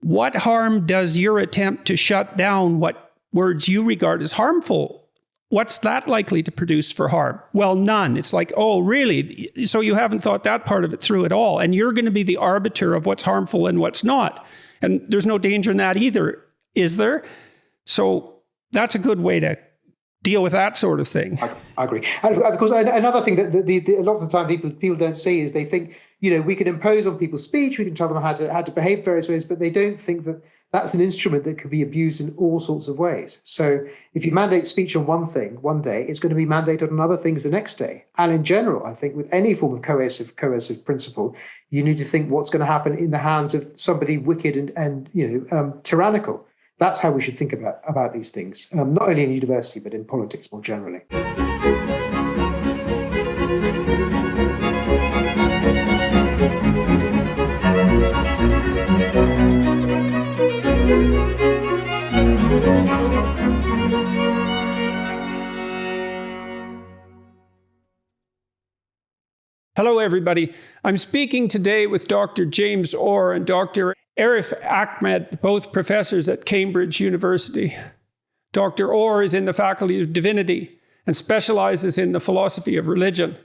what harm does your attempt to shut down what words you regard as harmful, what's that likely to produce for harm? Well, none. It's like, oh, really? So you haven't thought that part of it through at all. And you're going to be the arbiter of what's harmful and what's not. And there's no danger in that either, is there? So that's a good way to deal with that sort of thing. I agree. And of course, another thing that a lot of the time people don't see is they think, we can impose on people's speech, we can tell them how to behave various ways, but they don't think that that's an instrument that can be abused in all sorts of ways. So if you mandate speech on one thing one day, it's going to be mandated on other things the next day. And in general, I think with any form of coercive principle, you need to think what's going to happen in the hands of somebody wicked and tyrannical. That's how we should think about these things, not only in university, but in politics more generally. Hello, everybody. I'm speaking today with Dr. James Orr and Dr. Arif Ahmed, both professors at Cambridge University. Dr. Orr is in the Faculty of Divinity and specializes in the philosophy of religion.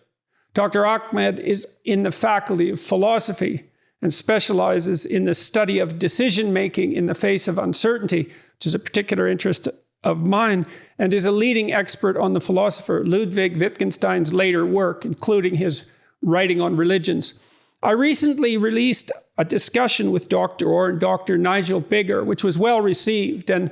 Dr. Ahmed is in the Faculty of Philosophy and specializes in the study of decision-making in the face of uncertainty, which is a particular interest of mine, and is a leading expert on the philosopher Ludwig Wittgenstein's later work, including his writing on religions. I recently released a discussion with Dr. Orr and Dr. Nigel Bigger, which was well received, and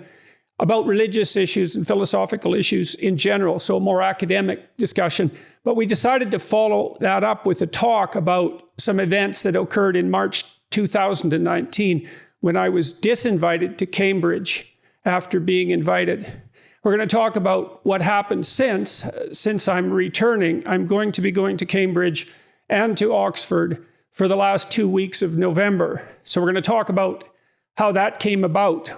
about religious issues and philosophical issues in general, so a more academic discussion. But we decided to follow that up with a talk about some events that occurred in March 2019 when I was disinvited to Cambridge after being invited. We're going to talk about what happened since I'm returning. I'm going to be going to Cambridge and to Oxford for the last 2 weeks of November. So we're going to talk about how that came about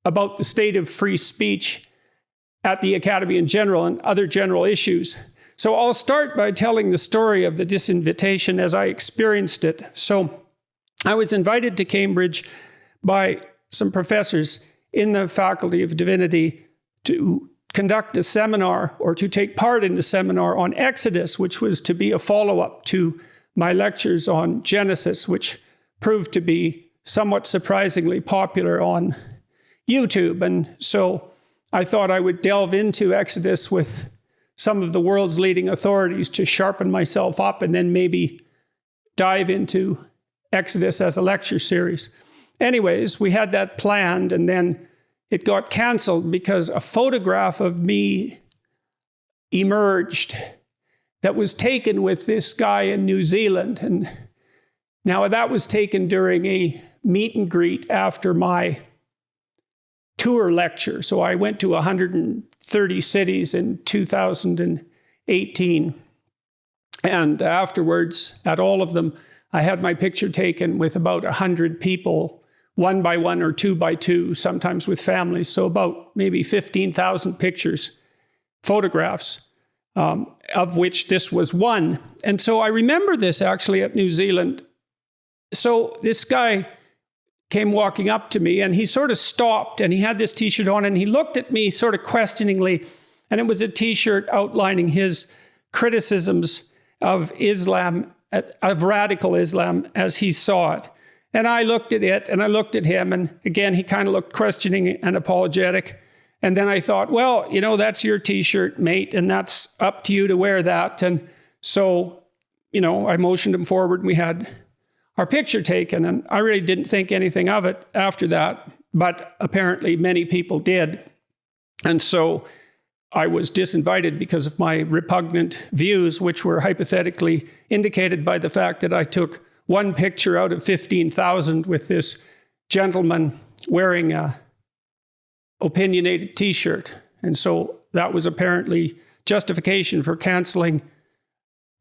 the state of free speech at the Academy in general and other general issues. So I'll start by telling the story of the disinvitation as I experienced it. So I was invited to Cambridge by some professors in the Faculty of Divinity to conduct a seminar or to take part in a seminar on Exodus, which was to be a follow-up to my lectures on Genesis, which proved to be somewhat surprisingly popular on YouTube. And so I thought I would delve into Exodus with some of the world's leading authorities to sharpen myself up and then maybe dive into Exodus as a lecture series. Anyways, we had that planned, and then it got canceled because a photograph of me emerged that was taken with this guy in New Zealand. And now that was taken during a meet and greet after my tour lecture. So I went to 130 cities in 2018. And afterwards, at all of them, I had my picture taken with about 100 people, 1 by 1 or 2 by 2, sometimes with families. So about maybe 15,000 pictures, photographs, of which this was one. And so I remember this actually at New Zealand. So this guy came walking up to me and he sort of stopped and he had this t-shirt on and he looked at me sort of questioningly. And it was a t-shirt outlining his criticisms of Islam, of radical Islam as he saw it. And I looked at it and I looked at him, and again, he kind of looked questioning and apologetic. And then I thought, well, that's your t-shirt, mate, and that's up to you to wear that. And so, I motioned him forward and we had our picture taken. And I really didn't think anything of it after that, but apparently many people did. And so I was disinvited because of my repugnant views, which were hypothetically indicated by the fact that I took one picture out of 15,000 with this gentleman wearing a opinionated t-shirt. And so that was apparently justification for canceling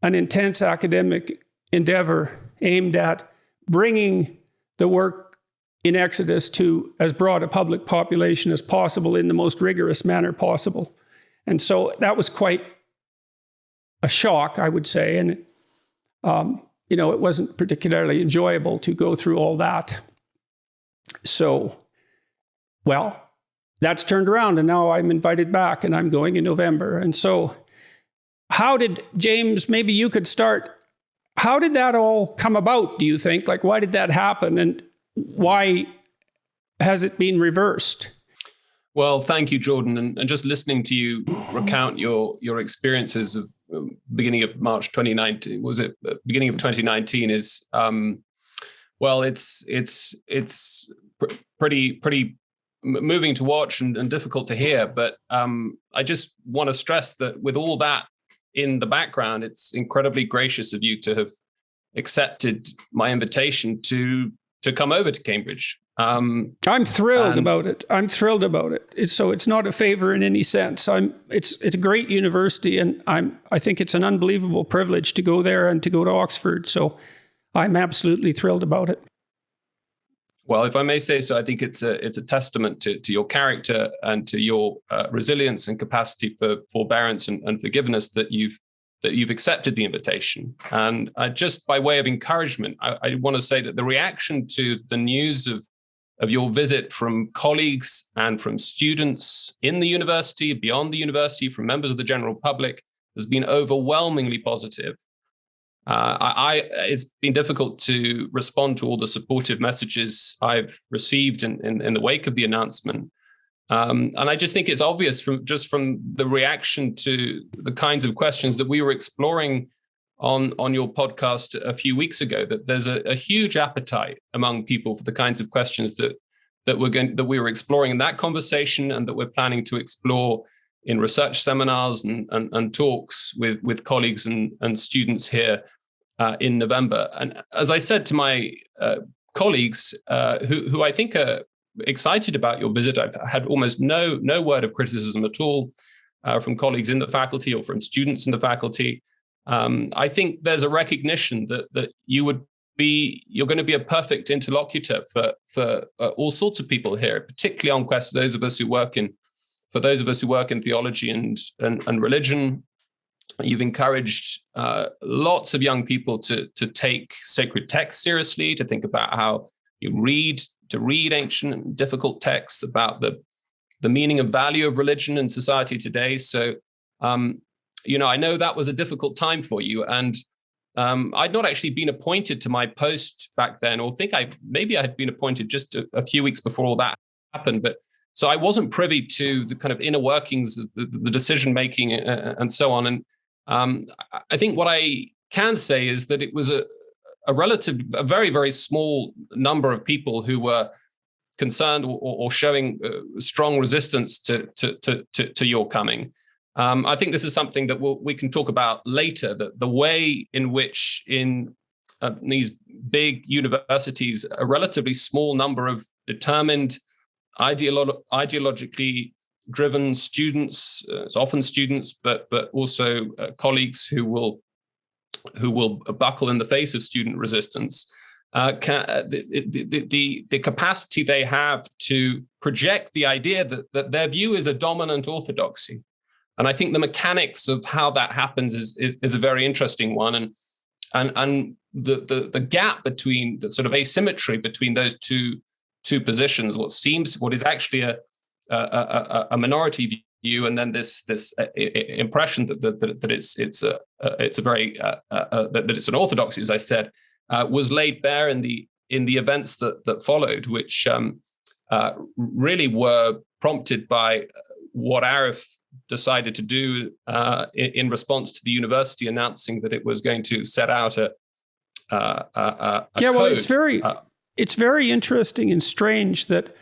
an intense academic endeavor aimed at bringing the work in Exodus to as broad a public population as possible in the most rigorous manner possible. And so that was quite a shock, I would say. And, it wasn't particularly enjoyable to go through all that. So, well, that's turned around, and now I'm invited back, and I'm going in November. And so how did, James, maybe you could start, how did that all come about, do you think? Like, why did that happen, and why has it been reversed? Well, thank you, Jordan. And just listening to you recount your experiences of beginning of March 2019, was it beginning of 2019 is, well, it's pretty moving to watch and difficult to hear. But I just want to stress that with all that in the background, it's incredibly gracious of you to have accepted my invitation to come over to Cambridge. I'm thrilled about it. I'm thrilled about it. So it's not a favor in any sense. It's a great university, and I think it's an unbelievable privilege to go there and to go to Oxford. So I'm absolutely thrilled about it. Well, if I may say so, I think it's a testament to your character and to your resilience and capacity for forbearance and forgiveness that you've accepted the invitation. And just by way of encouragement, I want to say that the reaction to the news of your visit from colleagues and from students in the university, beyond the university, from members of the general public, has been overwhelmingly positive. It's been difficult to respond to all the supportive messages I've received in the wake of the announcement. And I just think it's obvious from the reaction to the kinds of questions that we were exploring on your podcast a few weeks ago, that there's a huge appetite among people for the kinds of questions that we were exploring in that conversation, and that we're planning to explore in research seminars and talks with colleagues and students here in November. And as I said to my colleagues, who I think are excited about your visit, I've had almost no word of criticism at all from colleagues in the faculty or from students in the faculty. I think there's a recognition that you're going to be a perfect interlocutor for all sorts of people here, particularly on questions. Those of us who work in theology and religion. You've encouraged lots of young people to take sacred texts seriously, to think about how you read ancient and difficult texts, about the meaning and value of religion in society today. So, I know that was a difficult time for you, and I'd not actually been appointed to my post back then, or think I had been appointed just a few weeks before all that happened, but so I wasn't privy to the kind of inner workings of the decision making and so on. And I think what I can say is that it was a very, very small number of people who were concerned or showing strong resistance to your coming. I think this is something that we can talk about later, that the way in which in these big universities, a relatively small number of determined, ideologically driven students, it's often students, but also colleagues who will buckle in the face of student resistance. The capacity they have to project the idea that their view is a dominant orthodoxy. And I think the mechanics of how that happens is a very interesting one. And the gap between the sort of asymmetry between those two positions, what is actually a minority view, and then this impression that it's an orthodoxy, as I said, was laid bare in the events that followed, which really were prompted by what Arif decided to do in response to the university announcing that it was going to set out a code. It's very interesting and strange that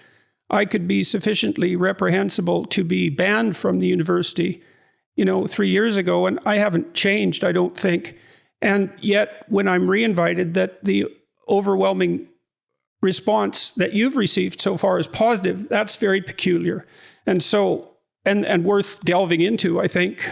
I could be sufficiently reprehensible to be banned from the university, 3 years ago, and I haven't changed, I don't think. And yet, when I'm reinvited, that the overwhelming response that you've received so far is positive. That's very peculiar, and so and worth delving into, I think.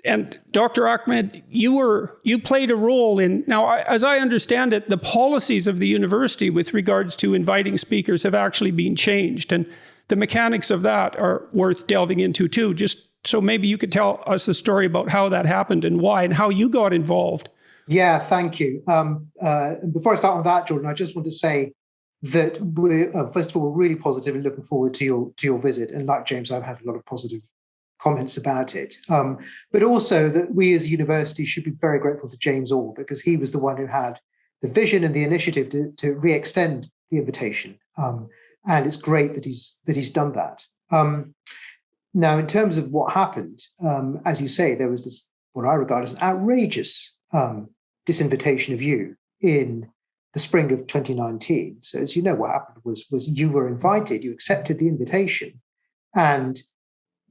And Dr. Ahmed, you played a role in, now, as I understand it, the policies of the university with regards to inviting speakers have actually been changed. And the mechanics of that are worth delving into too. Just so maybe you could tell us the story about how that happened and why, and how you got involved. Yeah, thank you. Before I start on that, Jordan, I just want to say that we're, first of all, really positive and looking forward to your visit. And like James, I've had a lot of positive comments about it. But also that we as a university should be very grateful to James Orr, because he was the one who had the vision and the initiative to re-extend the invitation. And it's great that he's done that. Now, in terms of what happened, as you say, there was this, what I regard as an outrageous disinvitation of you in the spring of 2019. So as you know, what happened was you were invited, you accepted the invitation, and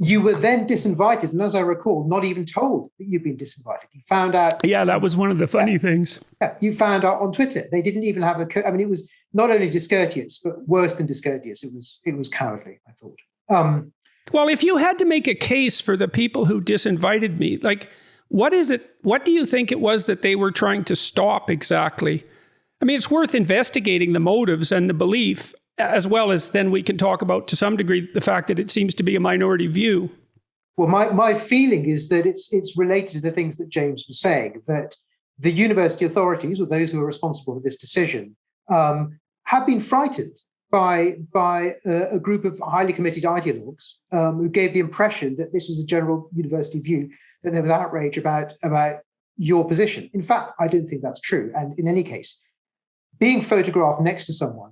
you were then disinvited. And as I recall, not even told that you'd been disinvited. You found out. Yeah, that was one of the funny things. Yeah, you found out on Twitter. They didn't even have it was not only discourteous, but worse than discourteous. It was cowardly, I thought. Well, if you had to make a case for the people who disinvited me, like, what do you think it was that they were trying to stop exactly? I mean, it's worth investigating the motives and the belief, as well as then we can talk about, to some degree, the fact that it seems to be a minority view. Well, my feeling is that it's related to the things that James was saying, that the university authorities, or those who are responsible for this decision, have been frightened by a group of highly committed ideologues who gave the impression that this was a general university view, that there was outrage about your position. In fact, I don't think that's true. And in any case, being photographed next to someone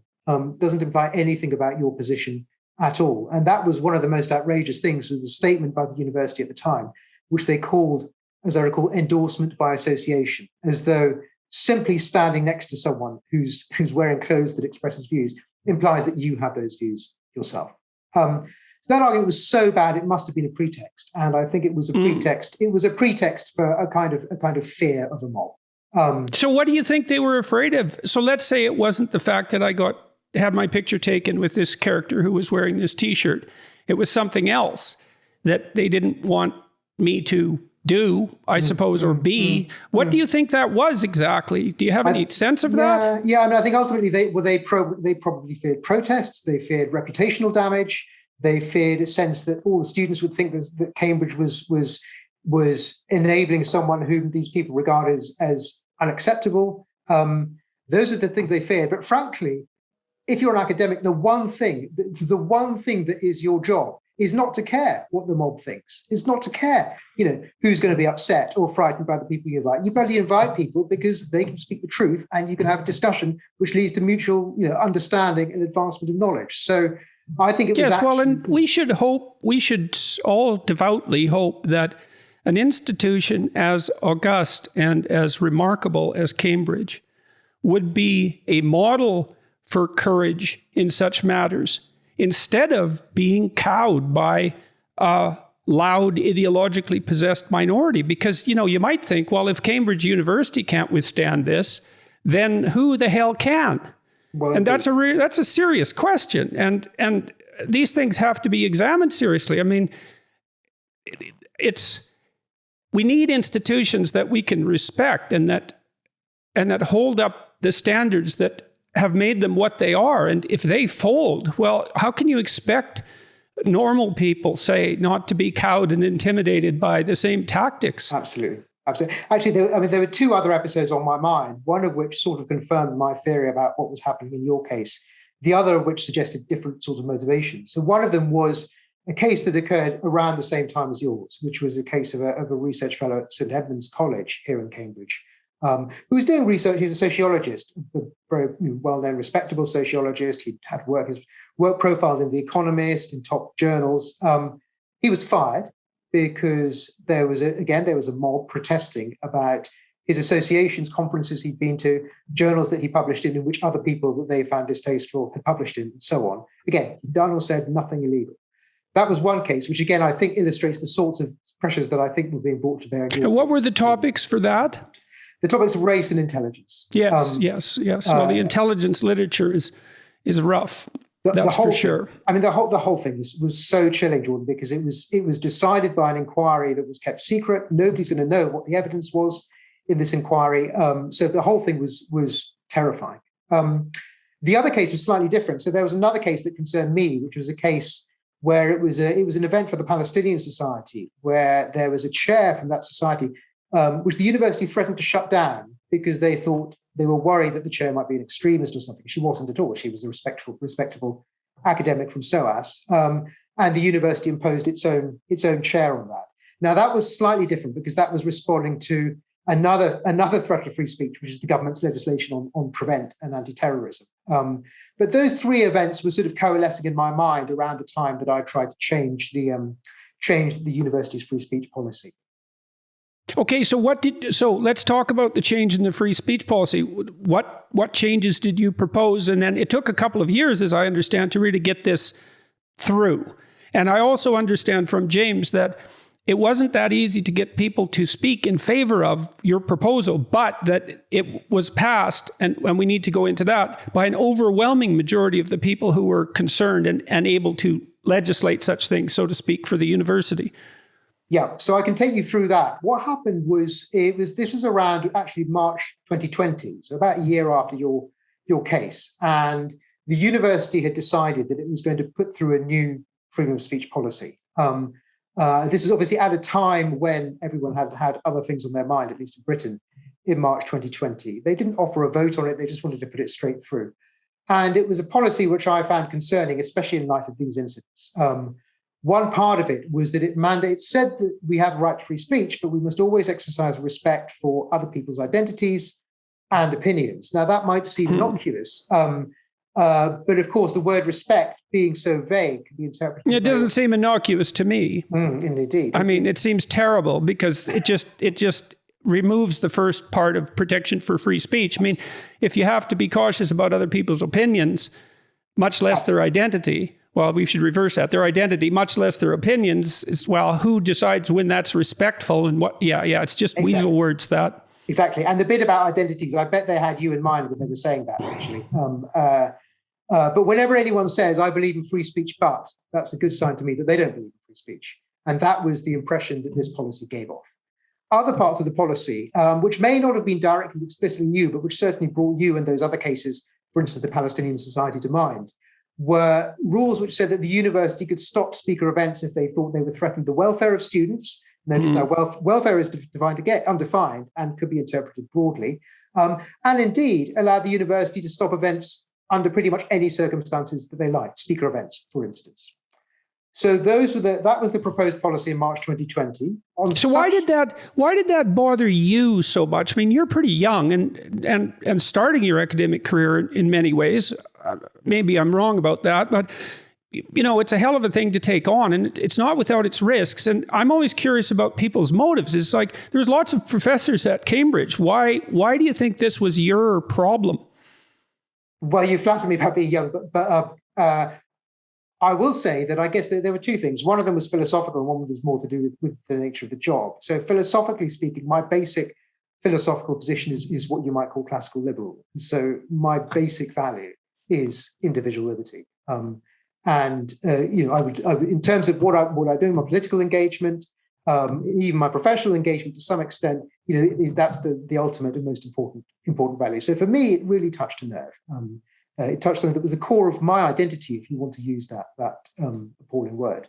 doesn't imply anything about your position at all. And that was one of the most outrageous things, was the statement by the university at the time, which they called, as I recall, endorsement by association, as though simply standing next to someone who's wearing clothes that expresses views implies that you have those views yourself. So that argument was so bad, it must have been a pretext. And I think it was a pretext. It was a pretext for a kind of fear of a mob. So what do you think they were afraid of? So let's say it wasn't the fact that I had my picture taken with this character who was wearing this T-shirt. It was something else that they didn't want me to do, I suppose, or be. What do you think that was exactly? Do you have any sense of that? Yeah, I mean, I think ultimately they probably feared protests. They feared reputational damage. They feared a sense that all the students would think that Cambridge was enabling someone whom these people regard as unacceptable. Those are the things they feared. But frankly, if you're an academic, the one thing that is your job is not to care what the mob thinks. It's not to care, who's going to be upset or frightened by the people you invite. You bloody invite people because they can speak the truth, and you can have a discussion which leads to mutual, understanding and advancement of knowledge. So I think it was and we should all devoutly hope that an institution as august and as remarkable as Cambridge would be a model for courage in such matters, instead of being cowed by a loud, ideologically possessed minority. Because, you might think, well, if Cambridge University can't withstand this, then who the hell can? Well, and that's a serious question. And these things have to be examined seriously. I mean, we need institutions that we can respect and that hold up the standards that have made them what they are. And if they fold, well, how can you expect normal people, say, not to be cowed and intimidated by the same tactics? Absolutely. Actually, there were two other episodes on my mind, one of which sort of confirmed my theory about what was happening in your case, the other of which suggested different sorts of motivations. So one of them was a case that occurred around the same time as yours, which was a case of a research fellow at St Edmund's College here in Cambridge, who was doing research. He was a sociologist, a very well-known, respectable sociologist. He'd had his work profiled in The Economist, in top journals. He was fired because there was a mob protesting about his associations, conferences he'd been to, journals that he published in which other people that they found distasteful had published in, and so on. Again, he'd done or said nothing illegal. That was one case, which again, I think illustrates the sorts of pressures that I think were being brought to bear. And what were the topics for that? The topics of race and intelligence. Yes. Well, the intelligence literature is rough. That's for sure. I mean, the whole thing was so chilling, Jordan, because it was decided by an inquiry that was kept secret. Nobody's going to know what the evidence was in this inquiry. So the whole thing was terrifying. The other case was slightly different. So there was another case that concerned me, which was a case where it was an event for the Palestinian Society, where there was a chair from that society, which the university threatened to shut down because they thought They were worried that the chair might be an extremist or something. She wasn't at all. She was a respectable academic from SOAS, and the university imposed its own chair on that. Now, that was slightly different because that was responding to another threat to free speech, which is the government's legislation on prevent and anti-terrorism. But those three events were sort of coalescing in my mind around the time that I tried to change the university's free speech policy. Okay, so let's talk about the change in the free speech policy. What changes did you propose? And then it took a couple of years, as I understand, to really get this through. And I also understand from James that it wasn't that easy to get people to speak in favor of your proposal, but that it was passed, and we need to go into that, by an overwhelming majority of the people who were concerned and able to legislate such things, so to speak, for the university. Yeah, so I can take you through that. What happened was, this was around actually March 2020, so about a year after your case, and the university had decided that it was going to put through a new freedom of speech policy. This was obviously at a time when everyone had other things on their mind, at least in Britain, in March 2020. They didn't offer a vote on it, they just wanted to put it straight through. And it was a policy which I found concerning, especially in light of these incidents. One part of it was that it said that we have a right to free speech, but we must always exercise respect for other people's identities and opinions. Now, that might seem innocuous, but of course, the word respect being so vague can be interpreted. It doesn't seem innocuous to me. Indeed. I mean, it seems terrible because it just removes the first part of protection for free speech. I mean, if you have to be cautious about other people's opinions, much less their identity, well, we should reverse that. Their identity, much less their opinions, is, well, who decides when that's respectful and what? Yeah, it's just weasel words, that. Exactly. And the bit about identities, I bet they had you in mind when they were saying that, actually. But whenever anyone says, I believe in free speech, but, that's a good sign to me that they don't believe in free speech. And that was the impression that this policy gave off. Other parts of the policy, which may not have been directly explicitly new, but which certainly brought you and those other cases, for instance, the Palestinian Society, to mind, were rules which said that the university could stop speaker events if they thought they would threaten the welfare of students. Notice now, welfare is undefined and could be interpreted broadly, and indeed allow the university to stop events under pretty much any circumstances that they like, speaker events, for instance. So that was the proposed policy in March 2020. Why did that bother you so much? I mean, you're pretty young and starting your academic career in many ways. Maybe I'm wrong about that, but you know, it's a hell of a thing to take on, and it's not without its risks. And I'm always curious about people's motives. It's like there's lots of professors at Cambridge. Why do you think this was your problem? Well, you flatter me about being young, but I will say that I guess there were two things. One of them was philosophical, and one was more to do with the nature of the job. So philosophically speaking, my basic philosophical position is what you might call classical liberal. So my basic value is individual liberty. I would, in terms of what I do in my political engagement, even my professional engagement to some extent, that's the ultimate and most important value. So for me, it really touched a nerve. It touched something that was the core of my identity, if you want to use that appalling word.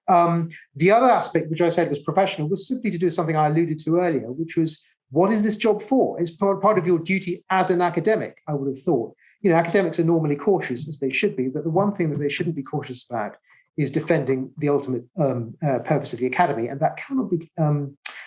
The other aspect, which I said was professional, was simply to do something I alluded to earlier, which was, what is this job for? It's part of your duty as an academic, I would have thought. Academics are normally cautious, as they should be, but the one thing that they shouldn't be cautious about is defending the ultimate purpose of the academy, and that cannot be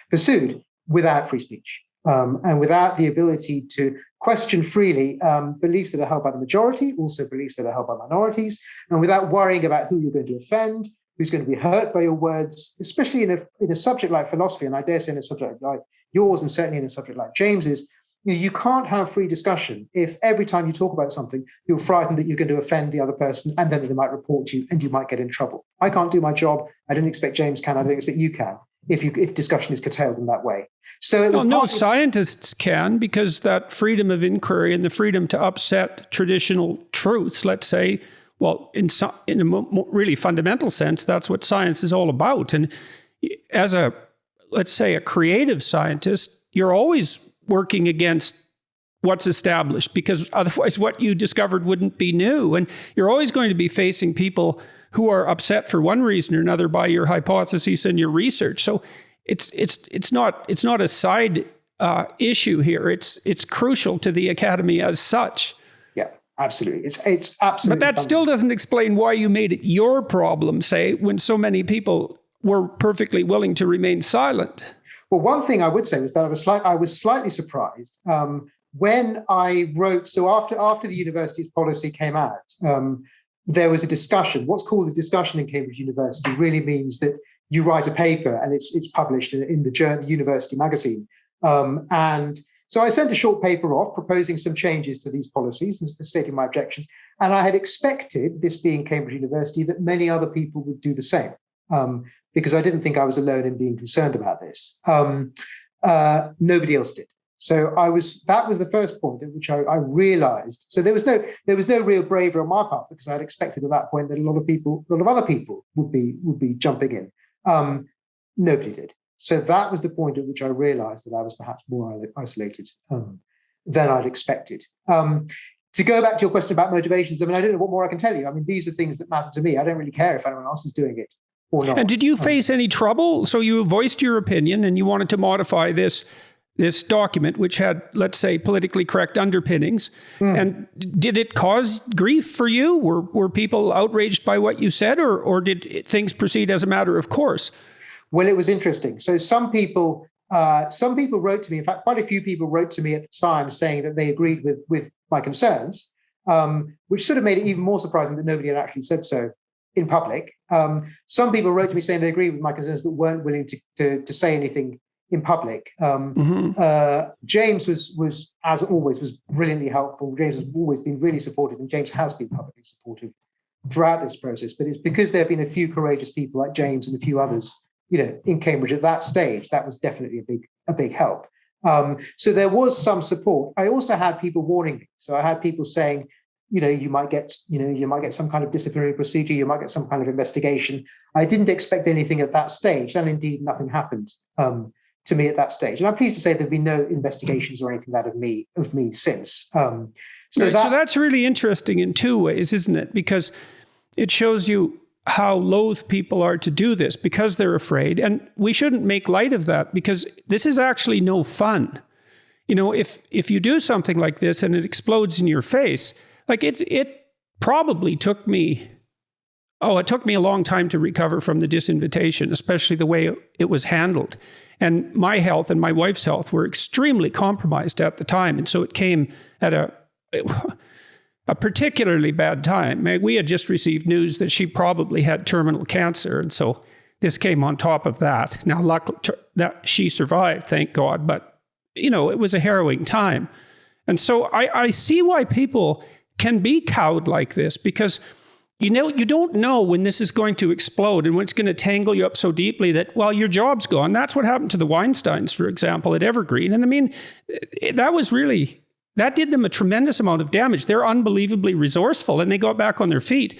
pursued without free speech and without the ability to question freely beliefs that are held by the majority, also beliefs that are held by minorities, and without worrying about who you're going to offend, who's going to be hurt by your words, especially in a subject like philosophy, and I dare say in a subject like yours, and certainly in a subject like James's. You can't have free discussion if every time you talk about something, you're frightened that you're going to offend the other person and then they might report you and you might get in trouble. I can't do my job. I don't expect James can. I don't expect you can if discussion is curtailed in that way. So no scientists can, because that freedom of inquiry and the freedom to upset traditional truths, let's say, well, in a really fundamental sense, that's what science is all about. And as let's say a creative scientist, you're always working against what's established, because otherwise what you discovered wouldn't be new. And you're always going to be facing people who are upset for one reason or another by your hypotheses and your research. So it's not a side issue here. It's crucial to the academy as such. Yeah, absolutely. It's absolutely. But that still doesn't explain why you made it your problem, say, when so many people were perfectly willing to remain silent. Well, one thing I would say was that I was slightly surprised when I wrote. So after the university's policy came out, there was a discussion. What's called a discussion in Cambridge University really means that you write a paper and it's published in the university magazine. And so I sent a short paper off proposing some changes to these policies and stating my objections. And I had expected, this being Cambridge University, that many other people would do the same, because I didn't think I was alone in being concerned about this. Nobody else did. So that was the first point at which I realized. So there was no real bravery on my part, because I had expected at that point that a lot of other people would be jumping in. Nobody did. So that was the point at which I realized that I was perhaps more isolated than I'd expected. To go back to your question about motivations, I mean, I don't know what more I can tell you. I mean, these are things that matter to me. I don't really care if anyone else is doing it or not. And did you face any trouble? So you voiced your opinion and you wanted to modify this document, which had, let's say, politically correct underpinnings. And did it cause grief for you? Were people outraged by what you said, or did things proceed as a matter of course? Well, it was interesting. So some people wrote to me. In fact, quite a few people wrote to me at the time saying that they agreed with my concerns, which sort of made it even more surprising that nobody had actually said so in public. Some people wrote to me saying they agreed with my concerns but weren't willing to say anything in public. James was, as always, was brilliantly helpful. James has always been really supportive, and James has been publicly supportive throughout this process. But it's because there have been a few courageous people like James and a few others, in Cambridge at that stage. That was definitely a big help. So there was some support. I also had people warning me. So I had people saying, you might get some kind of disciplinary procedure, you might get some kind of investigation. I didn't expect anything at that stage, and indeed nothing happened to me at that stage. And I'm pleased to say there've been no investigations or anything of me since. So that's really interesting in two ways, isn't it? Because it shows you how loath people are to do this because they're afraid. And we shouldn't make light of that, because this is actually no fun. If you do something like this and it explodes in your face, like it probably took me a long time to recover from the disinvitation, especially the way it was handled. And my health and my wife's health were extremely compromised at the time. And so it came at a particularly bad time. We had just received news that she probably had terminal cancer. And so this came on top of that. Now, luckily that she survived, thank God. But, it was a harrowing time. And so I see why people can be cowed like this, because you don't know when this is going to explode and when it's going to tangle you up so deeply that, well, your job's gone. That's what happened to the Weinsteins, for example, at Evergreen. And I mean, that did them a tremendous amount of damage. They're unbelievably resourceful, and they got back on their feet.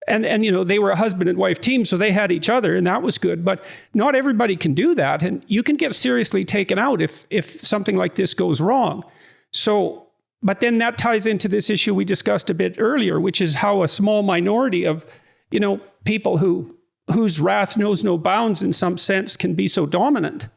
And they were a husband and wife team, so they had each other, and that was good. But not everybody can do that. And you can get seriously taken out if something like this goes wrong. So, but then that ties into this issue we discussed a bit earlier, which is how a small minority of, people whose wrath knows no bounds in some sense can be so dominant.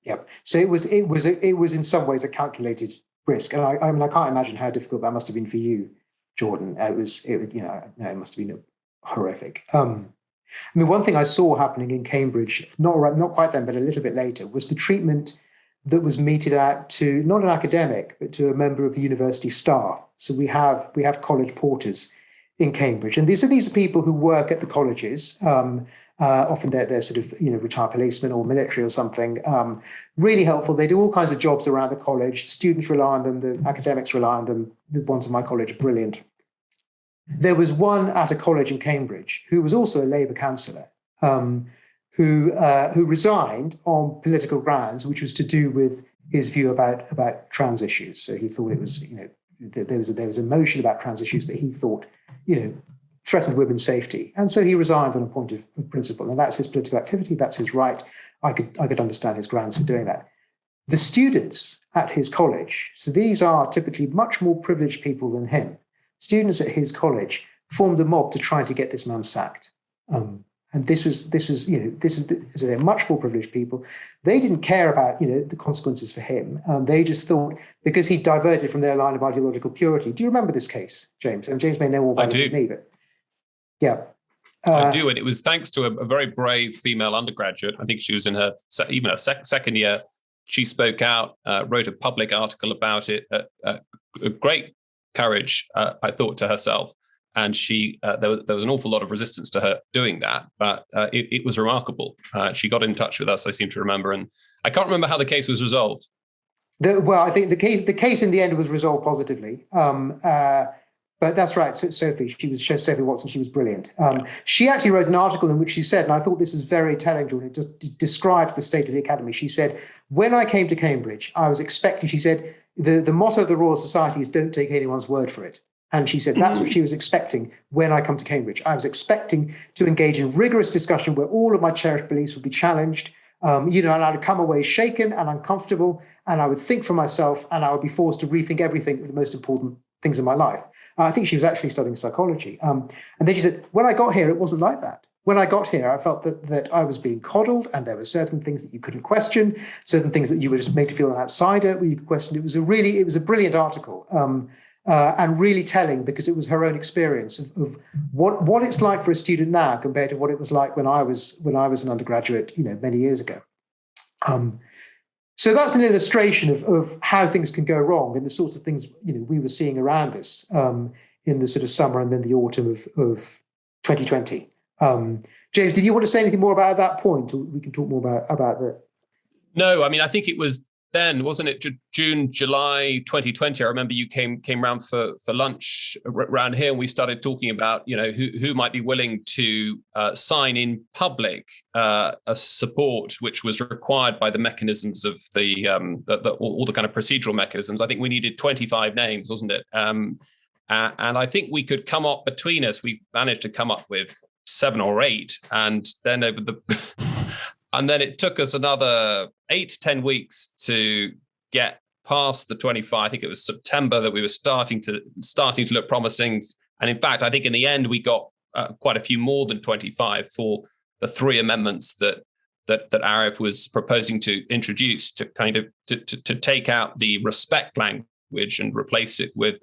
Yeah. So it was in some ways a calculated risk. And I mean, I can't imagine how difficult that must have been for you, Jordan. It must have been horrific. I mean, one thing I saw happening in Cambridge, not quite then, but a little bit later, was the treatment that was meted out to not an academic, but to a member of the university staff. So we have college porters in Cambridge, and these are people who work at the colleges. Often they're sort of retired policemen or military or something. Really helpful. They do all kinds of jobs around the college. Students rely on them. The academics rely on them. The ones in my college are brilliant. There was one at a college in Cambridge who was also a Labour councillor, who resigned on political grounds, which was to do with his view about trans issues. So he thought it was there was a motion about trans issues that he thought threatened women's safety, and so he resigned on a point of principle. And that's his political activity. That's his right. I could understand his grounds for doing that. The students at his college, so these are typically much more privileged people than him. Students at his college formed a mob to try to get this man sacked. And this is much more privileged people. They didn't care about, the consequences for him. They just thought, because he diverted from their line of ideological purity. Do you remember this case, James? And James may know more about it than me, but yeah. I do, and it was thanks to a very brave female undergraduate. I think she was in her second year. She spoke out, wrote a public article about it. A great courage, I thought, to herself. And there was an awful lot of resistance to her doing that, but it was remarkable. She got in touch with us, I seem to remember, and I can't remember how the case was resolved. I think the case in the end was resolved positively. But that's right, Sophie Watson, she was brilliant. She actually wrote an article in which she said, and I thought this is very telling, Jordan, it just described the state of the academy. She said, when I came to Cambridge, I was expecting, she said, the motto of the Royal Society is don't take anyone's word for it. And she said, that's what she was expecting when I come to Cambridge. I was expecting to engage in rigorous discussion where all of my cherished beliefs would be challenged, and I'd come away shaken and uncomfortable, and I would think for myself, and I would be forced to rethink everything, the most important things in my life. I think she was actually studying psychology. And then she said, when I got here, it wasn't like that. When I got here, I felt that I was being coddled, and there were certain things that you couldn't question, certain things that you were just made to feel an outsider where you could question. It was a brilliant article. And really telling, because it was her own experience of what it's like for a student now compared to what it was like when I was an undergraduate, many years ago. So that's an illustration of how things can go wrong and the sorts of things we were seeing around us in the sort of summer and then the autumn of 2020. James, did you want to say anything more about that point, or we can talk more about that? No, I mean, I think it was then, wasn't it, June, July 2020? I remember you came round for lunch around here, and we started talking about, who might be willing to sign in public a support which was required by the mechanisms of all the kind of procedural mechanisms. I think we needed 25 names, wasn't it? And I think we could come up between us. We managed to come up with 7 or 8, and then and then it took us another 8 to 10 weeks to get past the 25. I think it was September that we were starting to look promising. And in fact, I think in the end, we got quite a few more than 25 for the 3 amendments that Arif was proposing to introduce to kind of to take out the respect language and replace it with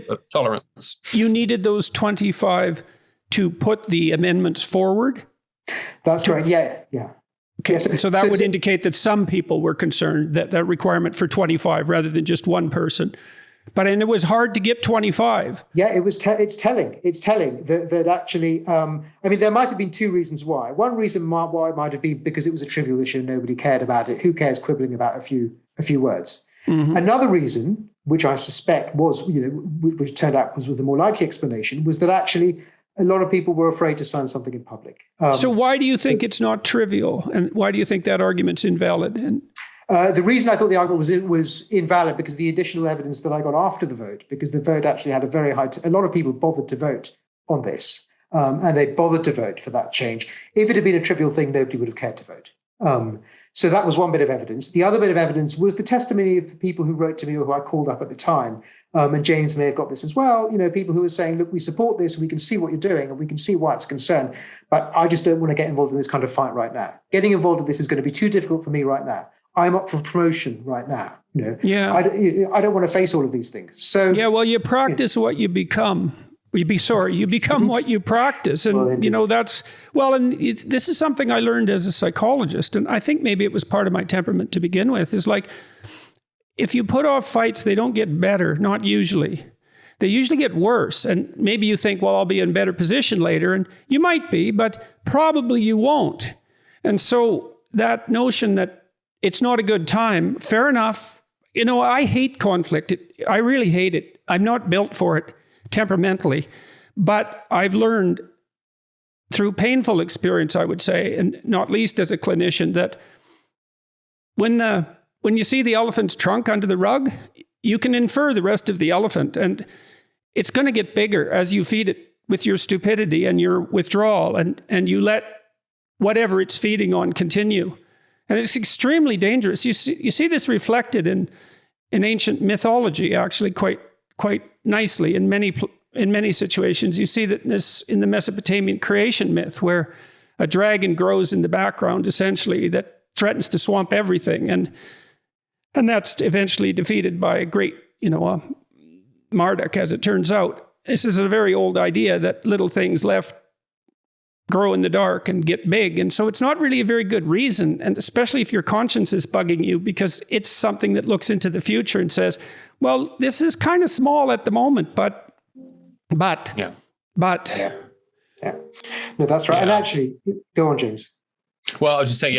of tolerance. You needed those 25 to put the amendments forward? That's right. Yeah. Okay, so that would indicate that some people were concerned that requirement for 25 rather than just one person. And it was hard to get 25. Yeah, it was. It's telling. It's telling that actually. There might have been 2 reasons why. One reason why it might have been because it was a trivial issue and nobody cared about it. Who cares quibbling about a few words? Mm-hmm. Another reason, which I suspect was, which turned out was the more likely explanation, was that actually a lot of people were afraid to sign something in public. So why do you think it's not trivial? And why do you think that argument's invalid? And the reason I thought the argument was invalid because the additional evidence that I got after the vote, because the vote actually had a very high... a lot of people bothered to vote on this, and they bothered to vote for that change. If it had been a trivial thing, nobody would have cared to vote. So that was one bit of evidence. The other bit of evidence was the testimony of the people who wrote to me or who I called up at the time. And James may have got this as well. People who were saying, look, we support this, we can see what you're doing, and we can see why it's a concern, but I just don't want to get involved in this kind of fight right now. Getting involved in this is going to be too difficult for me right now. I'm up for promotion right now. Yeah. I don't want to face all of these things. So yeah, well, you practice what you become. You become what you practice. And, and this is something I learned as a psychologist. And I think maybe it was part of my temperament to begin with, is like, if you put off fights, they don't get better, not usually. They usually get worse. And maybe you think, well, I'll be in a better position later. And you might be, but probably you won't. And so that notion that it's not a good time, fair enough. I hate conflict. I really hate it. I'm not built for it temperamentally. But I've learned through painful experience, I would say, and not least as a clinician, that when you see the elephant's trunk under the rug, you can infer the rest of the elephant. And it's going to get bigger as you feed it with your stupidity and your withdrawal, and you let whatever it's feeding on continue. And it's extremely dangerous. You see this reflected in ancient mythology, actually, quite nicely in many in many situations. You see that in the Mesopotamian creation myth, where a dragon grows in the background, essentially, that threatens to swamp everything. And that's eventually defeated by a great, Marduk, as it turns out. This is a very old idea that little things left grow in the dark and get big. And so it's not really a very good reason, and especially if your conscience is bugging you, because it's something that looks into the future and says, well, this is kind of small at the moment, but. Yeah. No, that's right. Yeah. And actually, go on, James. Well, I was just saying,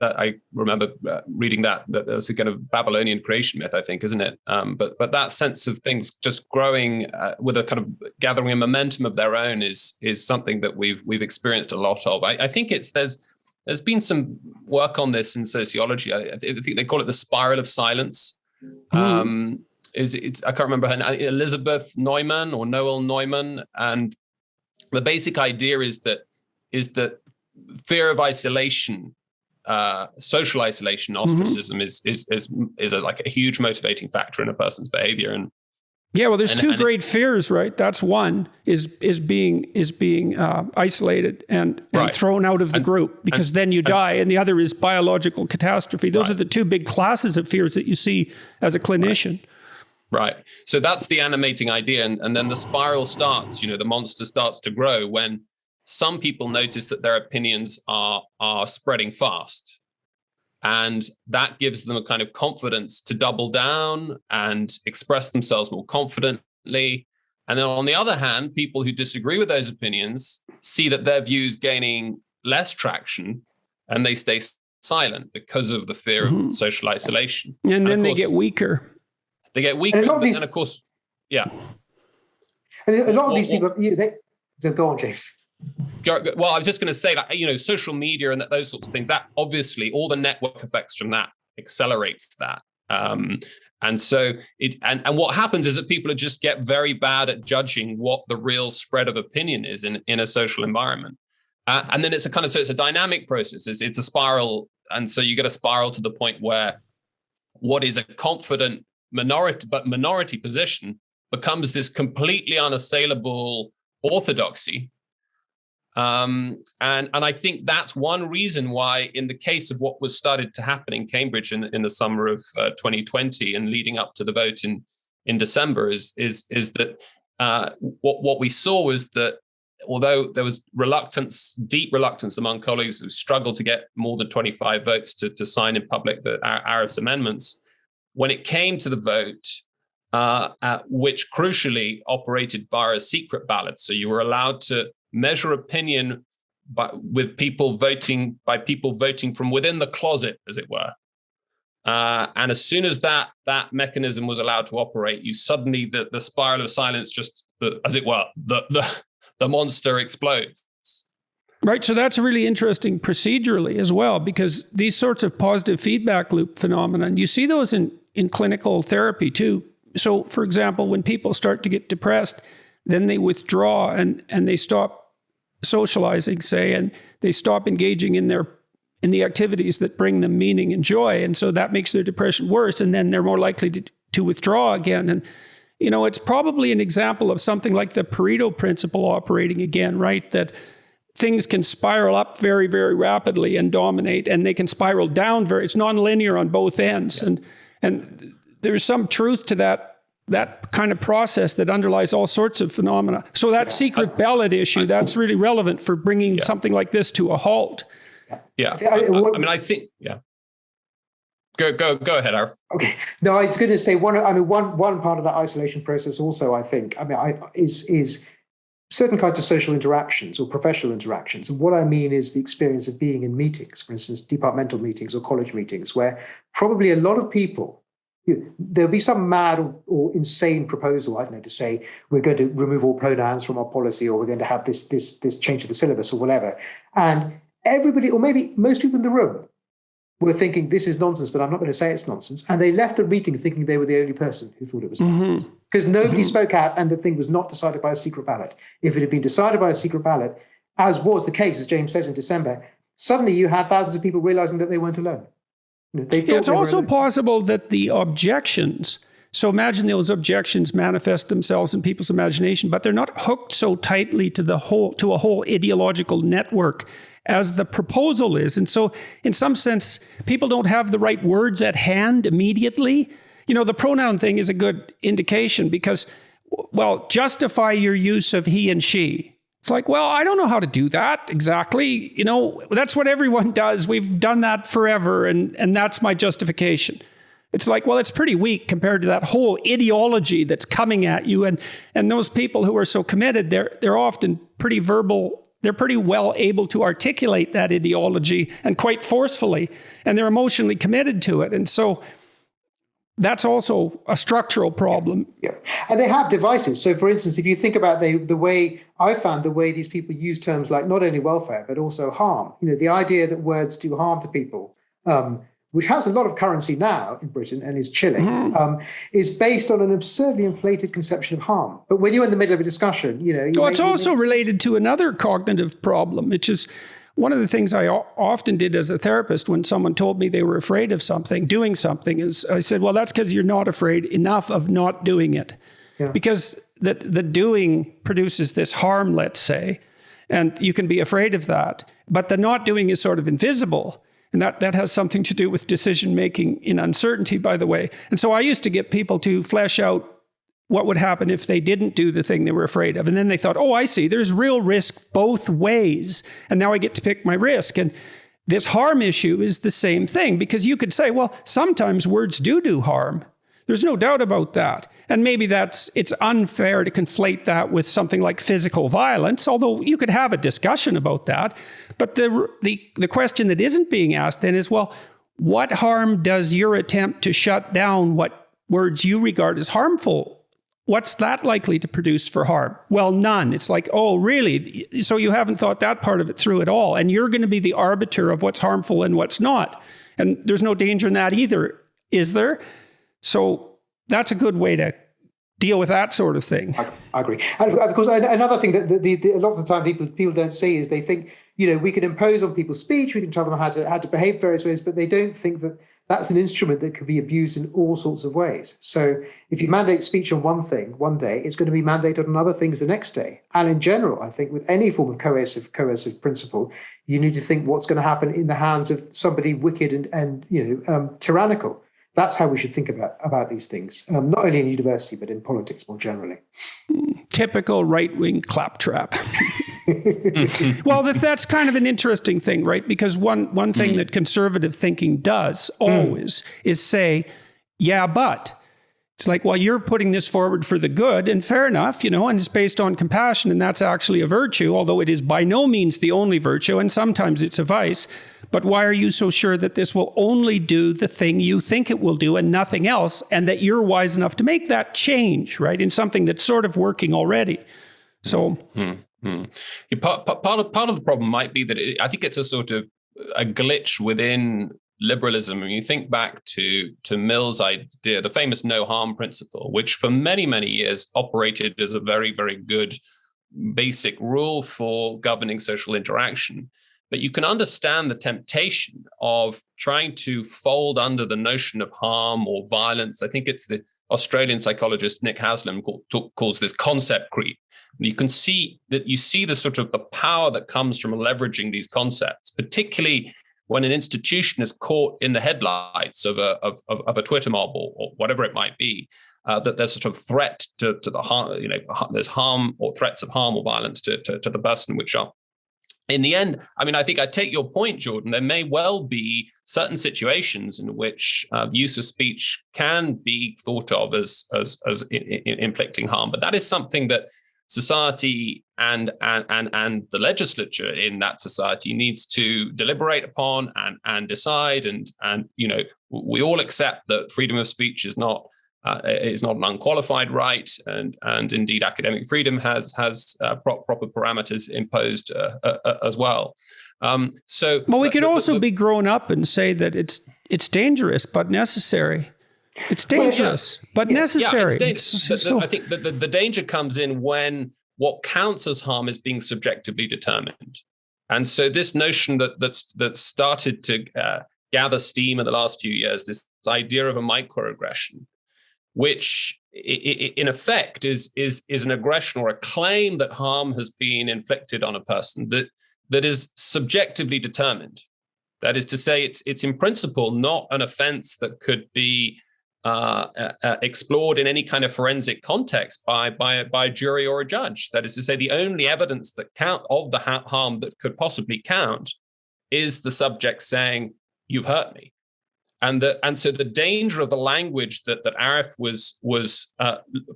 I remember reading that there's a kind of Babylonian creation myth, I think, isn't it? But that sense of things just growing with a kind of gathering a momentum of their own is something that we've experienced a lot of. I think there's been some work on this in sociology. I think they call it the spiral of silence. I can't remember her name, Elizabeth Neumann or Noel Neumann, and the basic idea is that fear of isolation, social isolation, ostracism is like a huge motivating factor in a person's behavior. And there's two great fears, right? That's one is being isolated and thrown out of the group because then you die, and the other is biological catastrophe. Those are the two big classes of fears that you see as a clinician. Right. So that's the animating idea. And then the spiral starts, the monster starts to grow when some people notice that their opinions are spreading fast. And that gives them a kind of confidence to double down and express themselves more confidently. And then on the other hand, people who disagree with those opinions see that their views gaining less traction and they stay silent because of the fear of social isolation. And then they get weaker. They get weaker, and of course, yeah. And a lot of these people, so go on, James. Well, I was just going to say that, social media and those sorts of things, that obviously all the network effects from that accelerates that. And so and what happens is that people just get very bad at judging what the real spread of opinion is in a social environment. And then it's a dynamic process. It's a spiral. And so you get a spiral to the point where what is a confident minority position becomes this completely unassailable orthodoxy. And I think that's one reason why, in the case of what was started to happen in Cambridge in the summer of 2020 and leading up to the vote in December, is that what we saw was that although there was deep reluctance among colleagues who struggled to get more than 25 votes to sign in public Arif's amendments, when it came to the vote, which crucially operated via a secret ballot, so you were allowed to measure opinion by people voting from within the closet, as it were. And as soon as that mechanism was allowed to operate, you suddenly the spiral of silence just, as it were, the monster explodes. Right. So that's really interesting procedurally as well, because these sorts of positive feedback loop phenomena, you see those in clinical therapy too. So, for example, when people start to get depressed, then they withdraw and they stop socializing, say, and they stop engaging in the activities that bring them meaning and joy. And so that makes their depression worse. And then they're more likely to withdraw again. And, it's probably an example of something like the Pareto principle operating again, right? That things can spiral up very, very rapidly and dominate, and they can spiral down it's nonlinear on both ends. Yeah. And there's some truth to that kind of process that underlies all sorts of phenomena. So that secret ballot issue, that's really relevant for bringing something like this to a halt. Yeah. I think. Go ahead, Arif. Okay. No, I was going to say one part of that isolation process also, I think, is certain kinds of social interactions or professional interactions. And what I mean is the experience of being in meetings, for instance, departmental meetings or college meetings, where probably a lot of people, there'll be some mad or insane proposal, I don't know, to say we're going to remove all pronouns from our policy, or we're going to have this change to the syllabus or whatever. And everybody, or maybe most people in the room, were thinking this is nonsense, but I'm not going to say it's nonsense. And they left the meeting thinking they were the only person who thought it was nonsense. Because nobody spoke out, and the thing was not decided by a secret ballot. If it had been decided by a secret ballot, as was the case, as James says, in December, suddenly you had thousands of people realizing that they weren't alone. It's also possible that the objections, So imagine those objections manifest themselves in people's imagination, but they're not hooked so tightly to a whole ideological network as the proposal is. And so in some sense, people don't have the right words at hand immediately. The pronoun thing is a good indication because, well, justify your use of he and she. It's like, well, I don't know how to do that exactly. That's what everyone does. We've done that forever, and that's my justification. It's like, well, it's pretty weak compared to that whole ideology that's coming at you. And those people who are so committed, they're often pretty verbal. They're pretty well able to articulate that ideology and quite forcefully, and they're emotionally committed to it. And so that's also a structural problem. Yeah. And they have devices. So for instance, if you think about the way these people use terms like not only welfare, but also harm, the idea that words do harm to people, which has a lot of currency now in Britain and is chilling, is based on an absurdly inflated conception of harm. But when you're in the middle of a discussion, it's also related to another cognitive problem, which is one of the things I often did as a therapist when someone told me they were afraid of something, doing something, is I said, well, that's because you're not afraid enough of not doing it. Yeah. Because the doing produces this harm, let's say, and you can be afraid of that. But the not doing is sort of invisible. And that has something to do with decision-making in uncertainty, by the way. And so I used to get people to flesh out what would happen if they didn't do the thing they were afraid of. And then they thought, oh, I see, there's real risk both ways. And now I get to pick my risk. And this harm issue is the same thing, because you could say, well, sometimes words do harm. There's no doubt about that. And maybe it's unfair to conflate that with something like physical violence, although you could have a discussion about that. But the question that isn't being asked then is, well, what harm does your attempt to shut down what words you regard as harmful, what's that likely to produce for harm? Well, none. It's like, oh, really? So you haven't thought that part of it through at all. And you're going to be the arbiter of what's harmful and what's not. And there's no danger in that either, is there? So that's a good way to deal with that sort of thing. I agree. And of course, another thing that a lot of the time people don't see is they think, we can impose on people's speech, we can tell them how to behave various ways, but they don't think that that's an instrument that could be abused in all sorts of ways. So if you mandate speech on one thing one day, it's going to be mandated on other things the next day. And in general, I think with any form of coercive principle, you need to think what's going to happen in the hands of somebody wicked and tyrannical. That's how we should think about these things, not only in university, but in politics more generally. Typical right-wing claptrap. Well, that's kind of an interesting thing, right? Because one thing that conservative thinking does always is say, yeah, but. It's like, well, you're putting this forward for the good, and fair enough, and it's based on compassion, and that's actually a virtue, although it is by no means the only virtue, and sometimes it's a vice. But why are you so sure that this will only do the thing you think it will do and nothing else, and that you're wise enough to make that change, right, in something that's sort of working already? So... Part of the problem might be that I think it's a sort of a glitch within liberalism. When you think back to Mill's idea, the famous no harm principle, which for many, many years operated as a very, very good basic rule for governing social interaction. But you can understand the temptation of trying to fold under the notion of harm or violence. I think it's the Australian psychologist Nick Haslam calls this concept creep. You can see that the sort of the power that comes from leveraging these concepts, particularly when an institution is caught in the headlights of a Twitter mob or whatever it might be, that there's sort of threat to the harm, there's harm or threats of harm or violence to the person, which are, in the end, I think I take your point, Jordan. There may well be certain situations in which use of speech can be thought of as inflicting harm, but that is something that society and the legislature in that society needs to deliberate upon and decide. And we all accept that freedom of speech is not an unqualified right, and indeed academic freedom has proper parameters imposed as well. Well, we could also be grown up and say that it's dangerous but necessary. It's dangerous, but necessary. I think that the danger comes in when what counts as harm is being subjectively determined. And so this notion that started to gather steam in the last few years, this idea of a microaggression, which in effect is an aggression or a claim that harm has been inflicted on a person that is subjectively determined. That is to say, it's in principle not an offense that could be explored in any kind of forensic context by a jury or a judge. That is to say, the only evidence that of the harm that could possibly count is the subject saying, "You've hurt me." And so the danger of the language that Arif was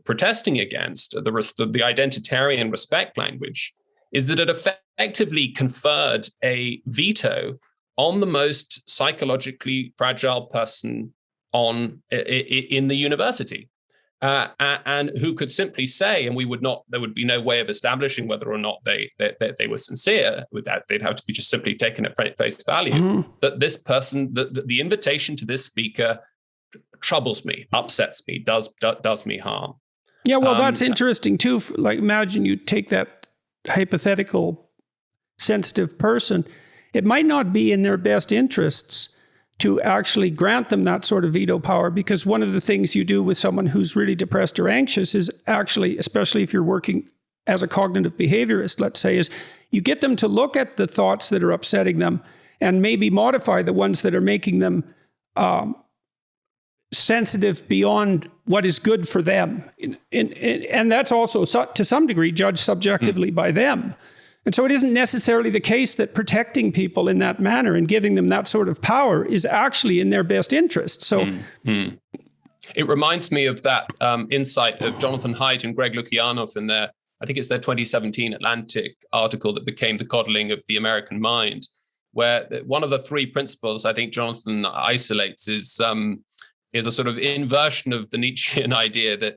protesting against, the identitarian respect language, is that it effectively conferred a veto on the most psychologically fragile person in the university, and who could simply say, and there would be no way of establishing whether or not they were sincere with that. They'd have to be just simply taken at face value, that this person, the invitation to this speaker troubles me, upsets me, does me harm. Yeah, well, that's interesting too. Like, imagine you take that hypothetical sensitive person. It might not be in their best interests to actually grant them that sort of veto power, because one of the things you do with someone who's really depressed or anxious is actually, especially if you're working as a cognitive behaviorist, let's say, is you get them to look at the thoughts that are upsetting them and maybe modify the ones that are making them sensitive beyond what is good for them. And that's also, to some degree, judged subjectively by them. And so it isn't necessarily the case that protecting people in that manner and giving them that sort of power is actually in their best interest. So it reminds me of that insight of Jonathan Haidt and Greg Lukianoff in their 2017 Atlantic article that became The Coddling of the American Mind, where one of the three principles I think Jonathan isolates is a sort of inversion of the Nietzschean idea that,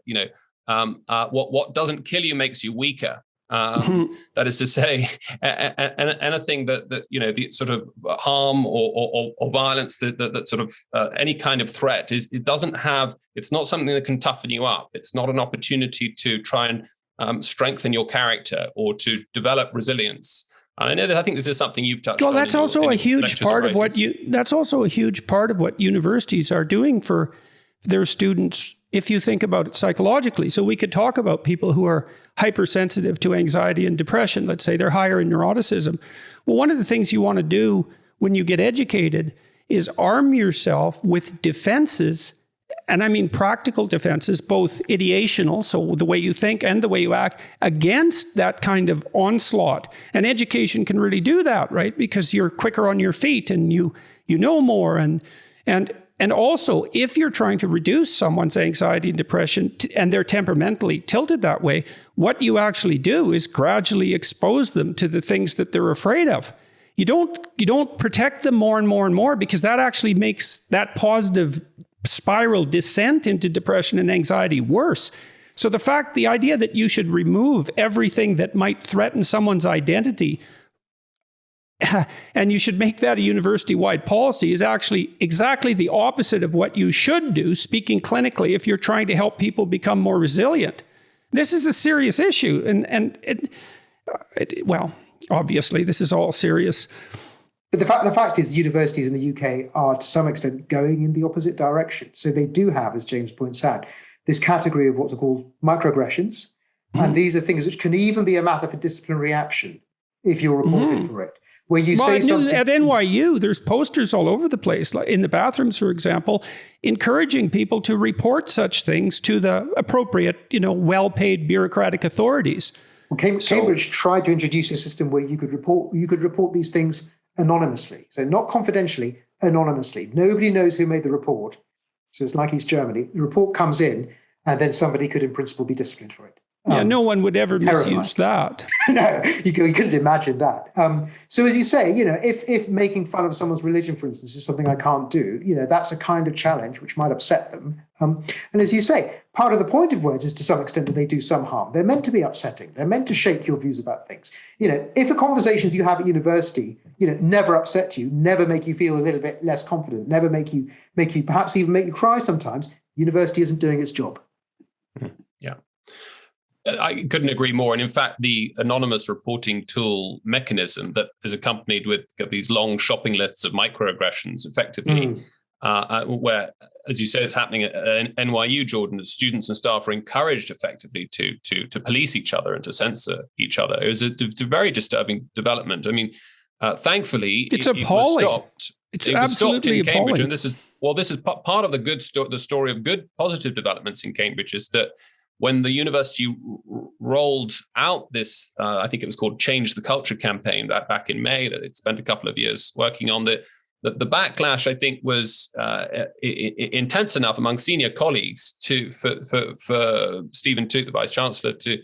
what doesn't kill you makes you weaker. That is to say, anything that the sort of harm or violence that sort of any kind of threat it's not something that can toughen you up. It's not an opportunity to try and strengthen your character or to develop resilience. And I know that I think this is something you've touched on. Well, that's also a huge part of what universities are doing for their students, if you think about it psychologically. So we could talk about people who are hypersensitive to anxiety and depression. Let's say they're higher in neuroticism. Well, one of the things you want to do when you get educated is arm yourself with defenses, and I mean practical defenses, both ideational, so the way you think and the way you act, against that kind of onslaught. And education can really do that, right? Because you're quicker on your feet and you know more. And also, if you're trying to reduce someone's anxiety and depression and they're temperamentally tilted that way, what you actually do is gradually expose them to the things that they're afraid of. You don't protect them more and more and more, because that actually makes that positive spiral descent into depression and anxiety worse. So the idea that you should remove everything that might threaten someone's identity and you should make that a university-wide policy is actually exactly the opposite of what you should do, speaking clinically, if you're trying to help people become more resilient. This is a serious issue. And obviously, this is all serious. But the fact is, universities in the UK are to some extent going in the opposite direction. So they do have, as James points out, this category of what's called microaggressions. And these are things which can even be a matter for disciplinary action if you're reported for it. Where you say something at NYU, there's posters all over the place, like in the bathrooms, for example, encouraging people to report such things to the appropriate, well-paid bureaucratic authorities. Well, Cambridge tried to introduce a system where you could report these things anonymously, so not confidentially, anonymously. Nobody knows who made the report. So it's like East Germany. The report comes in, and then somebody could, in principle, be disciplined for it. No one would ever misuse that. No, you couldn't imagine that. So as you say, if making fun of someone's religion, for instance, is something I can't do, that's a kind of challenge which might upset them. And as you say, part of the point of words is to some extent that they do some harm. They're meant to be upsetting. They're meant to shake your views about things. If the conversations you have at university, never upset you, never make you feel a little bit less confident, never make you perhaps even make you cry sometimes, university isn't doing its job. Yeah. I couldn't agree more. And in fact, the anonymous reporting tool mechanism that is accompanied with these long shopping lists of microaggressions effectively where, as you said, it's happening at NYU, Jordan, that students and staff are encouraged effectively to police each other and to censor each other. It was a very disturbing development. I mean, thankfully, it's appalling. It was stopped in Cambridge, and this is part of the story of good positive developments in Cambridge is that when the university rolled out this, I think it was called Change the Culture campaign back in May, that it spent a couple of years working on, the backlash, I think, was intense enough among senior colleagues for Stephen Toote, the Vice Chancellor, to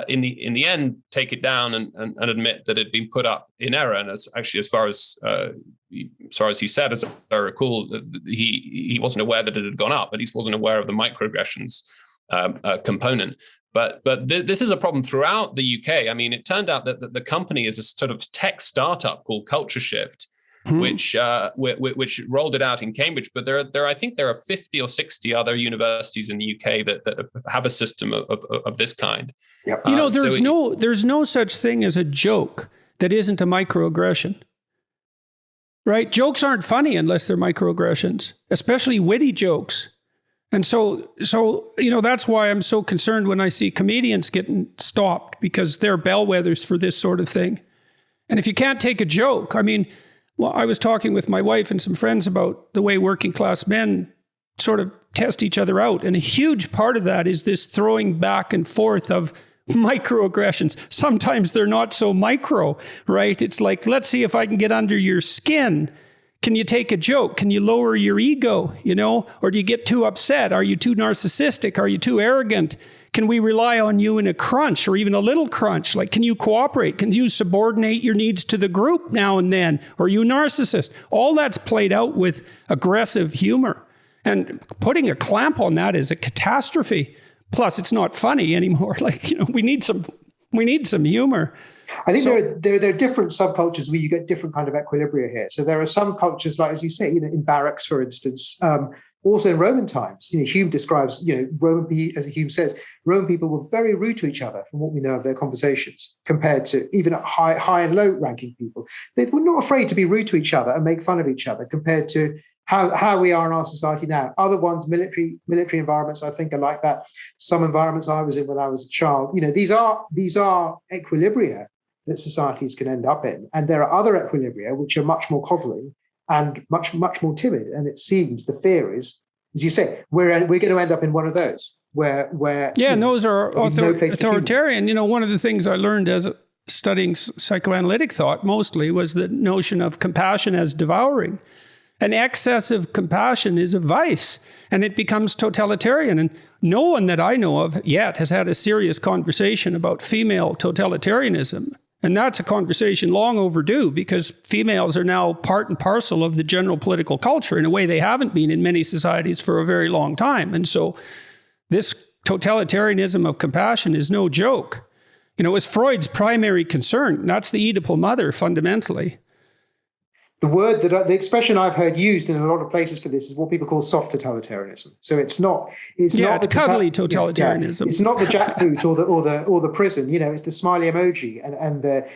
in the end take it down and admit that it had been put up in error. And as far as he said, as I recall, he wasn't aware that it had gone up, but he wasn't aware of the microaggressions component. But this is a problem throughout the UK. I mean, it turned out that the company is a sort of tech startup called Culture Shift, which rolled it out in Cambridge. But I think there are 50 or 60 other universities in the UK that have a system of this kind. Yep. There's no such thing as a joke that isn't a microaggression. Right? Jokes aren't funny unless they're microaggressions, especially witty jokes. And so that's why I'm so concerned when I see comedians getting stopped, because they're bellwethers for this sort of thing. And if you can't take a joke, I mean, well, I was talking with my wife and some friends about the way working class men sort of test each other out. And a huge part of that is this throwing back and forth of microaggressions. Sometimes they're not so micro, right? It's like, let's see if I can get under your skin. Can you take a joke? Can you lower your ego, Or do you get too upset? Are you too narcissistic? Are you too arrogant? Can we rely on you in a crunch or even a little crunch? Like, can you cooperate? Can you subordinate your needs to the group now and then? Or are you a narcissist? All that's played out with aggressive humor. And putting a clamp on that is a catastrophe. Plus, it's not funny anymore. Like, we need some humor. I think there are different subcultures where you get different kind of equilibria here. So there are some cultures, like, as you say, in barracks, for instance, also in Roman times. Hume describes, as Hume says, Roman people were very rude to each other from what we know of their conversations, compared to even high and low ranking people. They were not afraid to be rude to each other and make fun of each other, compared to how we are in our society now. Other ones, military environments, I think, are like that. Some environments I was in when I was a child, these are equilibria that societies can end up in. And there are other equilibria which are much more coddling and much more timid. And it seems the fear is, as you say, we're going to end up in one of those where and those are authoritarian. One of the things I learned as studying psychoanalytic thought mostly was the notion of compassion as devouring. And excessive compassion is a vice, and it becomes totalitarian. And no one that I know of yet has had a serious conversation about female totalitarianism. And that's a conversation long overdue, because females are now part and parcel of the general political culture in a way they haven't been in many societies for a very long time. And so this totalitarianism of compassion is no joke. It was Freud's primary concern. That's the Oedipal mother, fundamentally. The expression I've heard used in a lot of places for this is what people call soft totalitarianism. So it's cuddly totalitarianism. It's not the jackboot or the prison. It's the smiley emoji and the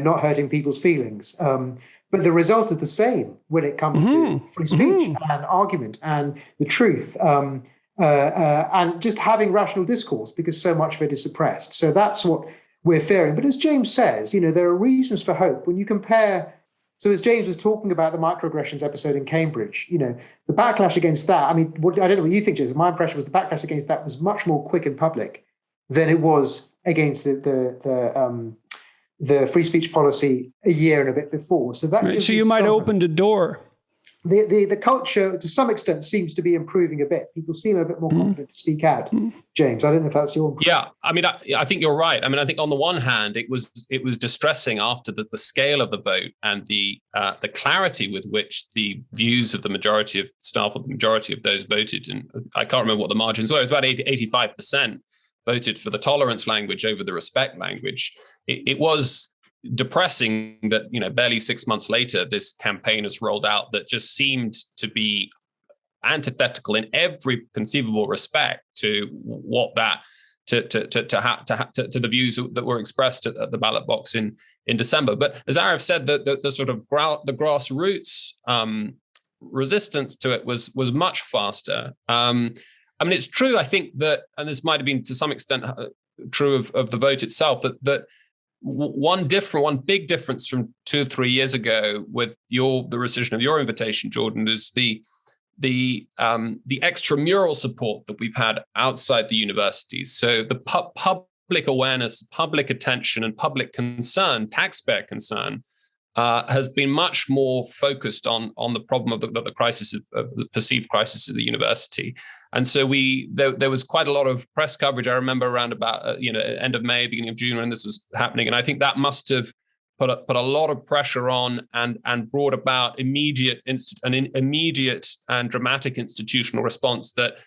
not hurting people's feelings. But the result is the same when it comes to free speech and argument and the truth and just having rational discourse, because so much of it is suppressed. So that's what we're fearing. But as James says, there are reasons for hope when you compare. So as James was talking about the microaggressions episode in Cambridge, the backlash against that, I mean, I don't know what you think, James. My impression was the backlash against that was much more quick and public than it was against the free speech policy a year and a bit before. So that so you might have opened a door. The culture, to some extent, seems to be improving a bit. People seem a bit more confident to speak out. James, I don't know if that's your impression. Yeah, I mean, I think you're right. I mean, I think on the one hand, it was distressing after the scale of the vote and the clarity with which the views of the majority of staff, or the majority of those voted, and I can't remember what the margins were. It was about 85% voted for the tolerance language over the respect language. It was depressing that barely 6 months later this campaign has rolled out that just seemed to be antithetical in every conceivable respect to what that to the views that were expressed at the ballot box in December. But as Arif said, the sort of the grassroots resistance to it was much faster. I mean, it's true, I think that, and this might have been to some extent true of the vote itself, that one big difference from 2 or 3 years ago with the rescission of your invitation, Jordan, is the extramural support that we've had outside the universities. So the public awareness, public attention, and public concern, taxpayer concern, has been much more focused on the problem of the crisis of the perceived crisis of the university. And so there was quite a lot of press coverage. I remember around about end of May, beginning of June when this was happening, and I think that must have put a lot of pressure on and brought about an immediate and dramatic institutional response that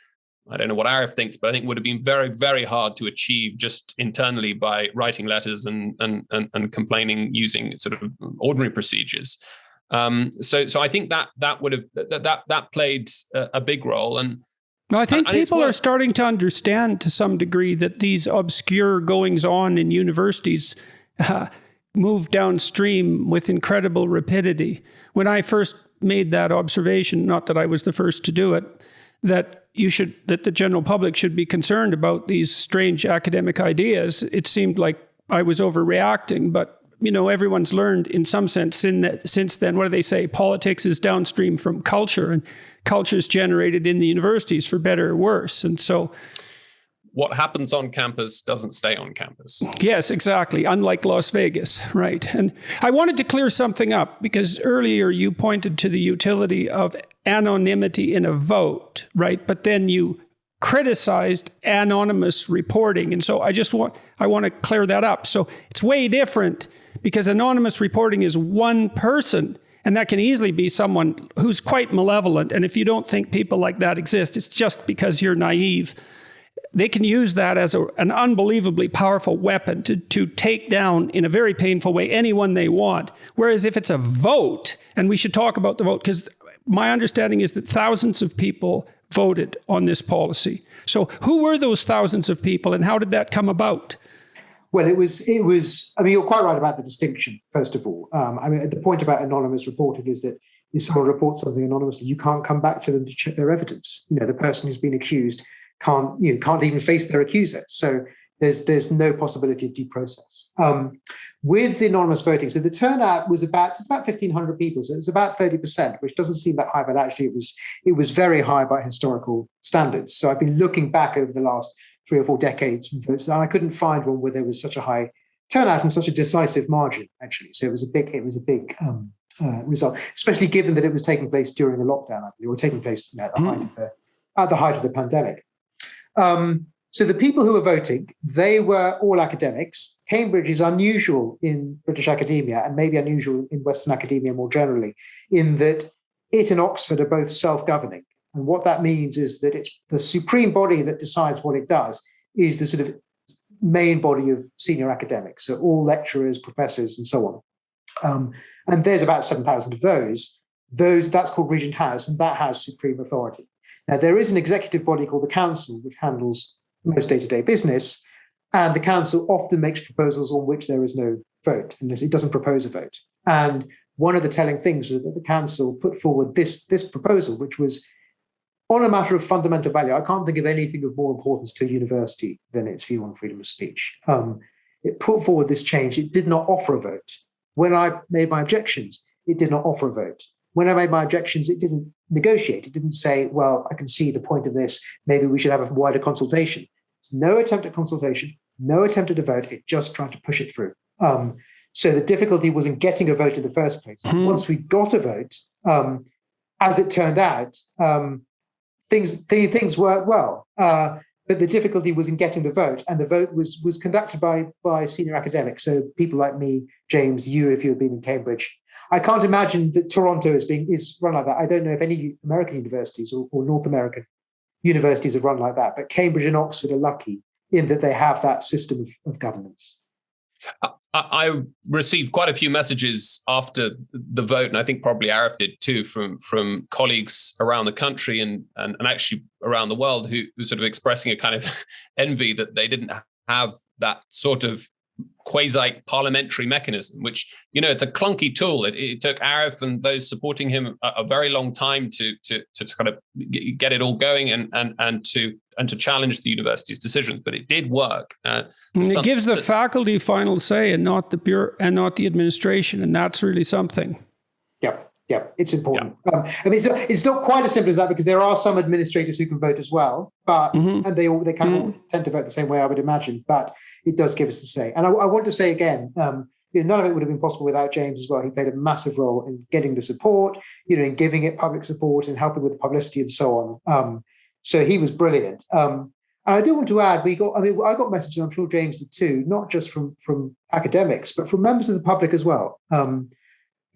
I don't know what Arif thinks, but I think would have been very, very hard to achieve just internally by writing letters and complaining using sort of ordinary procedures. So I think that would have that played a big role. And I think people are starting to understand to some degree that these obscure goings on in universities move downstream with incredible rapidity. When I first made that observation, not that I was the first to do it, that the general public should be concerned about these strange academic ideas, it seemed like I was overreacting, but everyone's learned in some sense since then. What do they say? Politics is downstream from culture, and culture is generated in the universities for better or worse. And so what happens on campus doesn't stay on campus. Yes, exactly. Unlike Las Vegas, right? And I wanted to clear something up because earlier you pointed to the utility of anonymity in a vote, right? But then you criticized anonymous reporting. And so I want to clear that up. So it's way different because anonymous reporting is one person, and that can easily be someone who's quite malevolent. And if you don't think people like that exist, it's just because you're naive. They can use that as an unbelievably powerful weapon to take down in a very painful way anyone they want. Whereas if it's a vote, and we should talk about the vote, because my understanding is that thousands of people voted on this policy. So who were those thousands of people and how did that come about? Well, it was, I mean, you're quite right about the distinction, first of all. I mean, the point about anonymous reporting is that if someone reports something anonymously, you can't come back to them to check their evidence. The person who's been accused can't even face their accuser. So there's no possibility of due process. With the anonymous voting, so the turnout was about 1,500 people, so it's about 30%, which doesn't seem that high, but actually it was very high by historical standards. So I've been looking back over the last 3 or 4 decades and votes, and I couldn't find one where there was such a high turnout and such a decisive margin, actually. So it was a big result, especially given that it was taking place during the lockdown, I believe, or taking place at the height of the pandemic. So the people who were voting, they were all academics. Cambridge is unusual in British academia and maybe unusual in Western academia more generally, in that it and Oxford are both self-governing. And what that means is that it's the supreme body that decides what it does is the sort of main body of senior academics. So all lecturers, professors, and so on. And there's about 7,000 of those. That's called Regent House, and that has supreme authority. Now, there is an executive body called the Council, which handles most day-to-day business, and the Council often makes proposals on which there is no vote, unless it doesn't propose a vote. And one of the telling things was that the Council put forward this proposal, which was on a matter of fundamental value. I can't think of anything of more importance to a university than its view on freedom of speech. It put forward this change. It did not offer a vote. When I made my objections, it did not offer a vote. When I made my objections, it didn't negotiate. It didn't say, well, I can see the point of this. Maybe we should have a wider consultation. No attempt at consultation, no attempt at a vote. It just tried to push it through. So the difficulty was in getting a vote in the first place. Once we got a vote, as it turned out, things worked well. But the difficulty was in getting the vote, and the vote was conducted by senior academics. So people like me, James, you, if you had been in Cambridge. I can't imagine that Toronto is run like that. I don't know if any American universities or North American universities are run like that, but Cambridge and Oxford are lucky in that they have that system of governance. I received quite a few messages after the vote, and I think probably Arif did too, from colleagues around the country and actually around the world who were sort of expressing a kind of envy that they didn't have that sort of quasi-parliamentary mechanism, which, it's a clunky tool. It took Arif and those supporting him a very long time to kind of get it all going and to challenge the university's decisions, but it did work. And it gives the faculty final say and not the bureau and not the administration, and that's really something. Yeah, it's important. Yeah. It's not quite as simple as that, because there are some administrators who can vote as well, but and they kind of tend to vote the same way, I would imagine. But it does give us the say. And I want to say again, none of it would have been possible without James as well. He played a massive role in getting the support, in giving it public support and helping with the publicity and so on. So he was brilliant. And I do want to add, I got messages, I'm sure James did too, not just from academics, but from members of the public as well.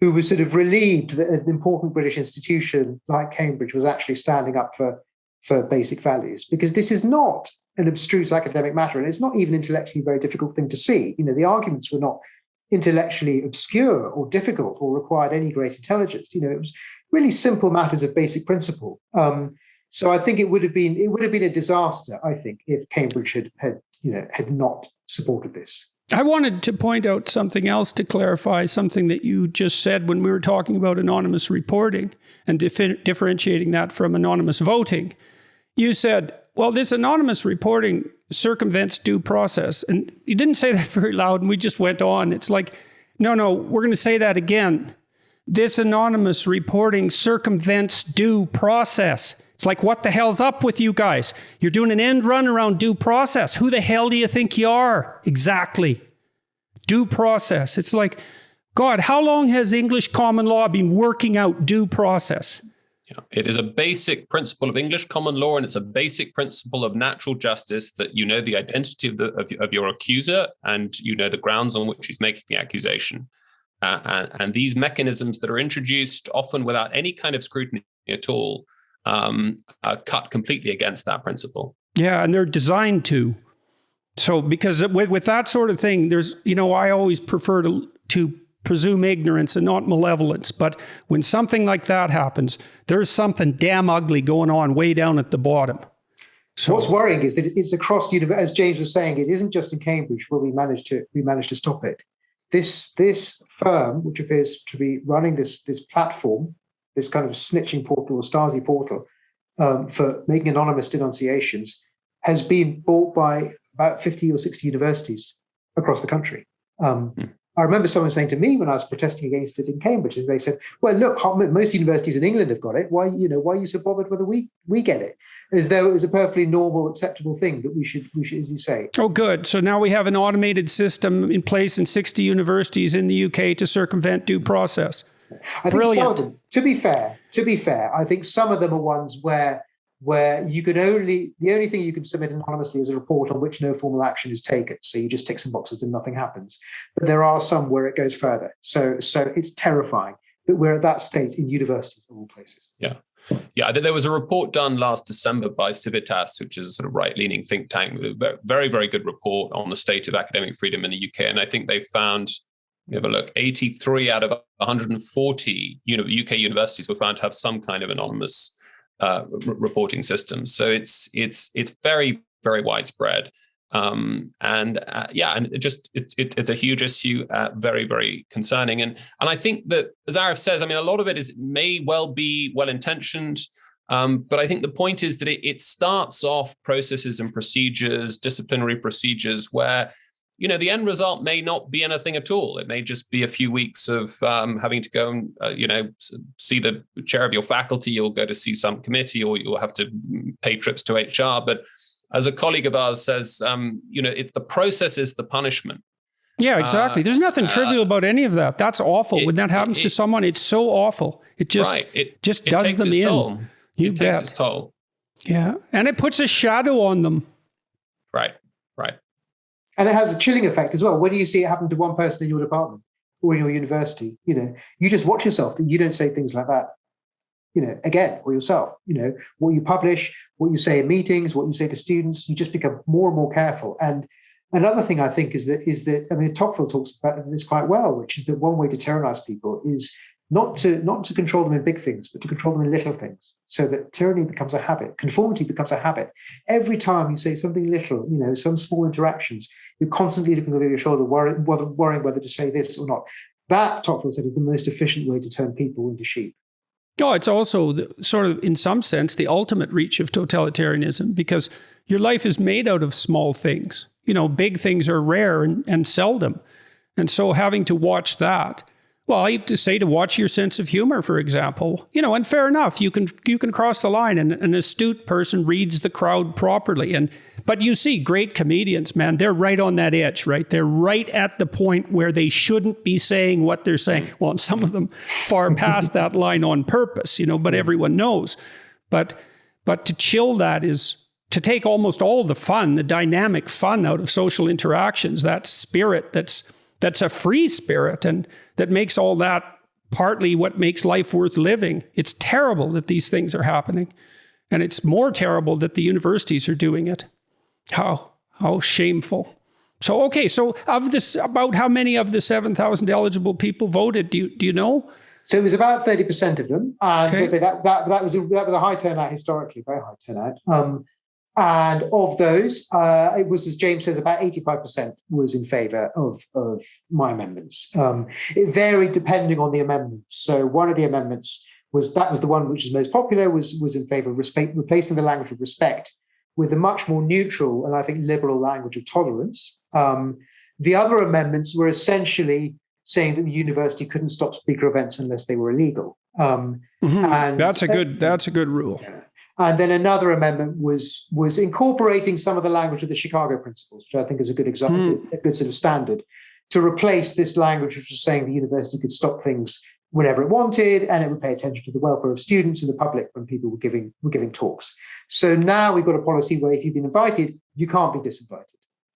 Who was sort of relieved that an important British institution like Cambridge was actually standing up for basic values, because this is not an abstruse academic matter, and it's not even intellectually a very difficult thing to see. The arguments were not intellectually obscure or difficult or required any great intelligence. It was really simple matters of basic principle. So I think it would have been a disaster, I think, if Cambridge had not supported this. I wanted to point out something else to clarify something that you just said when we were talking about anonymous reporting and differentiating that from anonymous voting. You said, well, this anonymous reporting circumvents due process. And you didn't say that very loud, and we just went on. It's like, no, we're going to say that again. This anonymous reporting circumvents due process. It's like, what the hell's up with you guys? You're doing an end run around due process. Who the hell do you think you are? Exactly. Due process. It's like, God, how long has English common law been working out due process? Yeah, it is a basic principle of English common law, and it's a basic principle of natural justice that the identity of your accuser, and the grounds on which he's making the accusation. And these mechanisms that are introduced, often without any kind of scrutiny at all, cut completely against that principle. Yeah, and they're designed to. So, because with that sort of thing, there's, I always prefer to presume ignorance and not malevolence. But when something like that happens, there's something damn ugly going on way down at the bottom. So what's worrying is that it's across the, as James was saying, it isn't just in Cambridge where we managed to stop it. This firm, which appears to be running this platform, this kind of snitching portal or Stasi portal for making anonymous denunciations, has been bought by about 50 or 60 universities across the country. I remember someone saying to me when I was protesting against it in Cambridge, and they said, well, look, most universities in England have got it. Why are you so bothered whether we get it? As though it was a perfectly normal, acceptable thing that we should, as you say. Oh, good. So now we have an automated system in place in 60 universities in the UK to circumvent due process. I think some of them, to be fair, I think some of them are ones where you can the only thing you can submit anonymously is a report on which no formal action is taken. So you just tick some boxes and nothing happens. But there are some where it goes further. So it's terrifying that we're at that state in universities of all places. Yeah. Yeah, there was a report done last December by Civitas, which is a sort of right-leaning think tank, with a very, very good report on the state of academic freedom in the UK. And I think they found, have a look, 83 out of 140 UK universities were found to have some kind of anonymous reporting system. So it's very, very widespread. And it's a huge issue, very, very concerning. And I think that, as Arif says, a lot of it may well be well-intentioned, but I think the point is that it starts off processes and procedures, disciplinary procedures, where the end result may not be anything at all. It may just be a few weeks of having to go and, see the chair of your faculty, or go to see some committee, or you'll have to pay trips to HR. But as a colleague of ours says, it's the process is the punishment. Yeah, exactly. There's nothing trivial about any of that. That's awful. When that happens to someone, it's so awful. It just, does them in. Toll. You bet. Takes its toll. Yeah. And it puts a shadow on them. Right. And it has a chilling effect as well. When you see it happen to one person in your department or in your university, you just watch yourself that you don't say things like that, again, or yourself. What you publish, what you say in meetings, what you say to students, you just become more and more careful. And another thing I think is that Tocqueville talks about this quite well, which is that one way to tyrannize people is not to control them in big things, but to control them in little things, so that tyranny becomes a habit, conformity becomes a habit. Every time you say something little, some small interactions, you're constantly looking over your shoulder, worrying whether to say this or not. That, Tocqueville said, is the most efficient way to turn people into sheep. Oh, it's also sort of, in some sense, the ultimate reach of totalitarianism, because your life is made out of small things. Big things are rare and seldom. And so having to watch that, well, I have to say to watch your sense of humor, for example, and fair enough, you can cross the line, and an astute person reads the crowd properly. But you see great comedians, man, they're right on that edge, right? They're right at the point where they shouldn't be saying what they're saying. Well, and some of them far past that line on purpose, but everyone knows. But to chill that is to take almost all the fun, the dynamic fun out of social interactions, that spirit that's a free spirit, and that makes all that partly what makes life worth living. It's terrible that these things are happening. And it's more terrible that the universities are doing it. How shameful. So, okay, so of this, about how many of the 7,000 eligible people voted, do you know? So it was about 30% of them. And Okay. so that was a high turnout historically, very high turnout. And of those, it was, as James says, about 85% was in favour of my amendments. It varied depending on the amendments. So one of the amendments was the one which is most popular, was in favour of replacing the language of respect with a much more neutral and I think liberal language of tolerance. The other amendments were essentially saying that the university couldn't stop speaker events unless they were illegal. And that's a good rule. Yeah. And then another amendment was incorporating some of the language of the Chicago Principles, which I think is a good example, a good sort of standard, to replace this language which was saying the university could stop things whenever it wanted, and it would pay attention to the welfare of students and the public when people were giving talks. So now we've got a policy where if you've been invited, you can't be disinvited.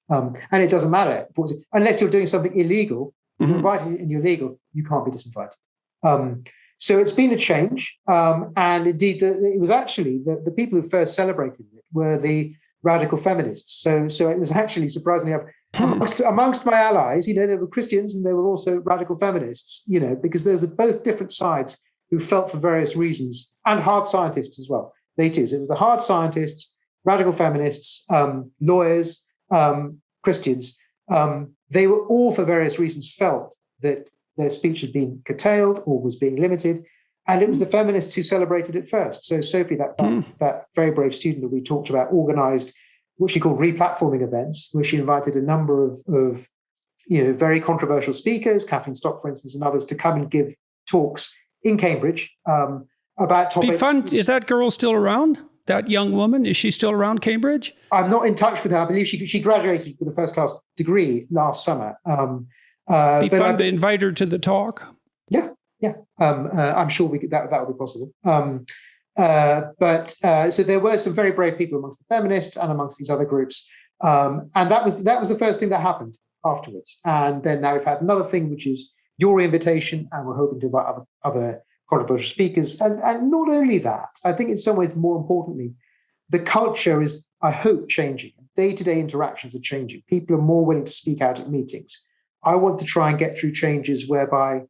And it doesn't matter, unless you're doing something illegal. If you're invited and you're legal, you can't be disinvited. So it's been a change. And indeed, it was actually the people who first celebrated it were the radical feminists. So it was actually, surprisingly enough, amongst my allies, there were Christians and there were also radical feminists, because there's both different sides who felt for various reasons, and hard scientists as well. They too. So it was the hard scientists, radical feminists, lawyers, Christians. They were all, for various reasons, felt that their speech had been curtailed or was being limited. And it was the feminists who celebrated it first. So Sophie, that very brave student that we talked about, organized what she called replatforming events, where she invited a number of very controversial speakers, Kathleen Stock, for instance, and others, to come and give talks in Cambridge about topics. Be fun. Is that girl still around? That young woman, is she still around Cambridge? I'm not in touch with her. I believe she graduated with a first-class degree last summer. Be fun to invite her to the talk. Yeah. I'm sure that will be possible. So there were some very brave people amongst the feminists and amongst these other groups, and that was the first thing that happened afterwards. And then now we've had another thing, which is your invitation, and we're hoping to invite other controversial speakers. And not only that, I think in some ways, more importantly, the culture is, I hope, changing. Day-to-day interactions are changing. People are more willing to speak out at meetings. I want to try and get through changes whereby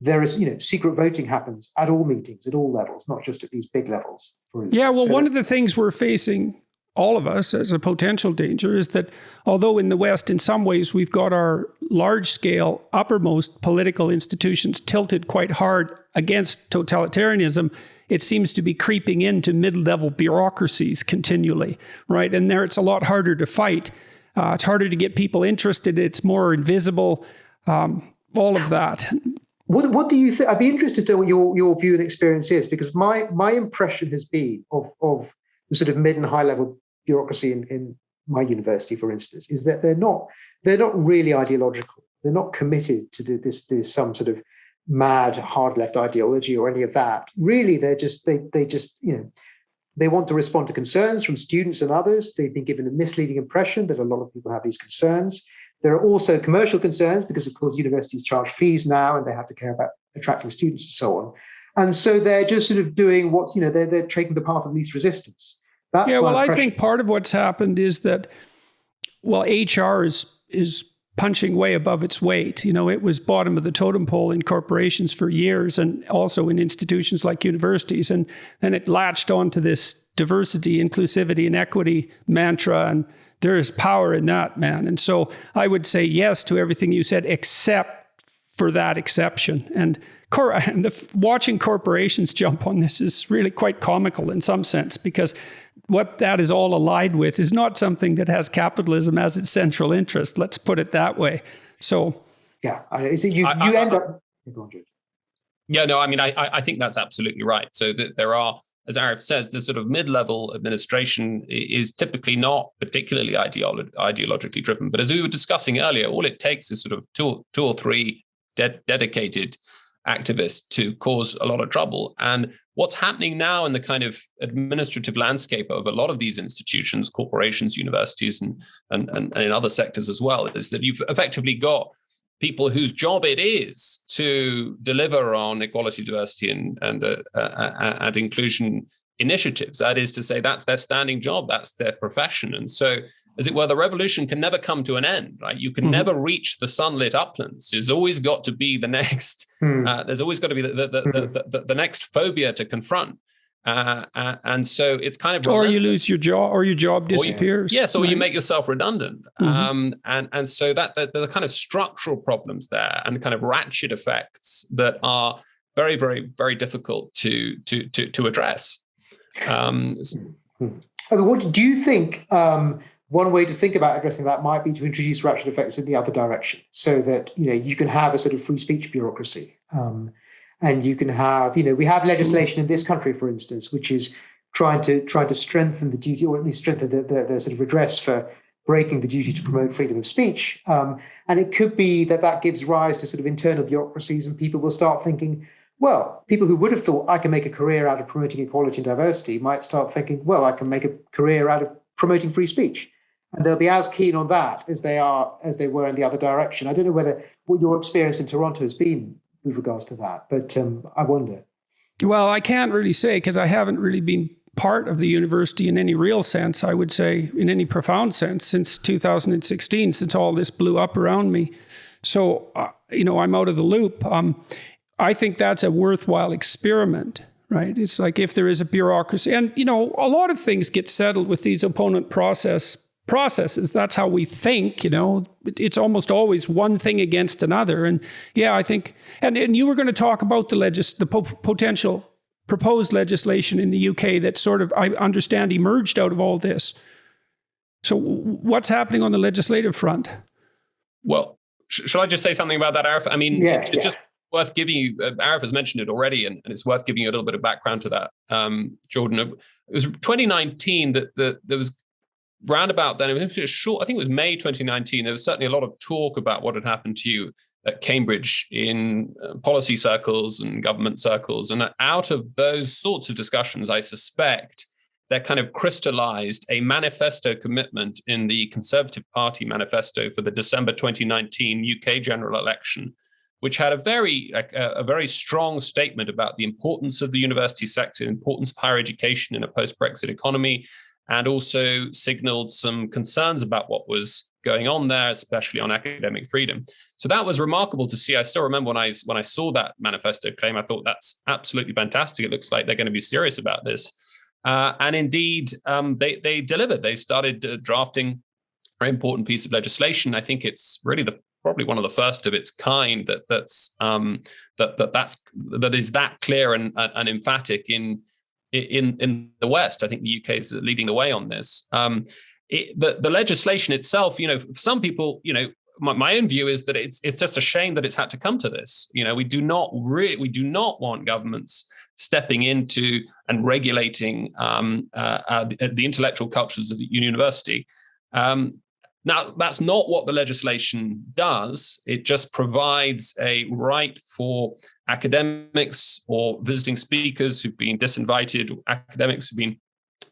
there is, secret voting happens at all meetings, at all levels, not just at these big levels. Yeah, well, one of the things we're facing, all of us, as a potential danger is that although in the West, in some ways, we've got our large-scale, uppermost political institutions tilted quite hard against totalitarianism, it seems to be creeping into mid-level bureaucracies continually, right? And there it's a lot harder to fight. It's harder to get people interested. It's more invisible, all of that. What do you think? I'd be interested to know what your view and experience is, because my impression has been of the sort of mid and high level bureaucracy in my university, for instance, is that they're not really ideological. They're not committed to this some sort of mad hard left ideology or any of that. Really, they want to respond to concerns from students and others. They've been given a misleading impression that a lot of people have these concerns. There are also commercial concerns because, of course, universities charge fees now and they have to care about attracting students and so on. And so they're just sort of doing what's, they're taking the path of least resistance. That's I think part of what's happened is that, well, HR is punching way above its weight. It was bottom of the totem pole in corporations for years and also in institutions like universities. And then it latched onto this diversity, inclusivity, and equity mantra. And there is power in that, man. And so I would say yes to everything you said, except for that exception. And watching corporations jump on this is really quite comical in some sense, because what that is all allied with is not something that has capitalism as its central interest. Let's put it that way. So, yeah, you end up. Yeah, no, I mean, I think that's absolutely right. So that there are, as Arif says, the sort of mid-level administration is typically not particularly ideologically driven. But as we were discussing earlier, all it takes is sort of two or three dedicated activists to cause a lot of trouble. And what's happening now in the kind of administrative landscape of a lot of these institutions, corporations, universities, and in other sectors as well, is that you've effectively got people whose job it is to deliver on equality, diversity, and inclusion initiatives. That is to say, that's their standing job, that's their profession. And so, as it were, the revolution can never come to an end, right? You can never reach the sunlit uplands. There's always got to be the next. There's always got to be the next phobia to confront. And so it's kind of, or you lose your job, or your job disappears. Or you make yourself redundant. And so that the kind of structural problems there, and kind of ratchet effects that are very, very, very difficult to address. What do you think? One way to think about addressing that might be to introduce ratchet effects in the other direction, so that you can have a sort of free speech bureaucracy, and you can have we have legislation in this country, for instance, which is trying to strengthen the duty, or at least strengthen the sort of redress for breaking the duty to promote freedom of speech, and it could be that gives rise to sort of internal bureaucracies, and people will start thinking, well, people who would have thought I can make a career out of promoting equality and diversity might start thinking, well, I can make a career out of promoting free speech. And they'll be as keen on that as they were in the other direction. I don't know what your experience in Toronto has been with regards to that, but I wonder. Well, I can't really say, because I haven't really been part of the university in any real sense, I would say, in any profound sense, since 2016, since all this blew up around me. So, I'm out of the loop. I think that's a worthwhile experiment, right? It's like, if there is a bureaucracy, and, a lot of things get settled with these opponent processes. That's how we think, it's almost always one thing against another. And yeah, I think, and you were going to talk about the potential proposed legislation in the UK that sort of, I understand, emerged out of all this. So what's happening on the legislative front? Well, shall I just say something about that, Arif? I mean, it's just worth giving you, Arif has mentioned it already, and it's worth giving you a little bit of background to that, Jordan. It was 2019 that there was roundabout then, I think it was May 2019, there was certainly a lot of talk about what had happened to you at Cambridge in policy circles and government circles. And out of those sorts of discussions, I suspect there kind of crystallized a manifesto commitment in the Conservative Party manifesto for the December 2019 UK general election, which had a very strong statement about the importance of the university sector, the importance of higher education in a post-Brexit economy, and also signaled some concerns about what was going on there, especially on academic freedom. So that was remarkable to see. I still remember when I saw that manifesto claim, I thought, that's absolutely fantastic. It looks like they're going to be serious about this. And indeed, they delivered. They started drafting a very important piece of legislation. I think it's really probably one of the first of its kind that is that clear and emphatic in the West. I think the UK is leading the way on this. The legislation itself, for some people, my own view is that it's just a shame that it's had to come to this. We do not want governments stepping into and regulating the intellectual cultures of the university. Now, that's not what the legislation does. It just provides a right for academics or visiting speakers who've been disinvited, or academics who've been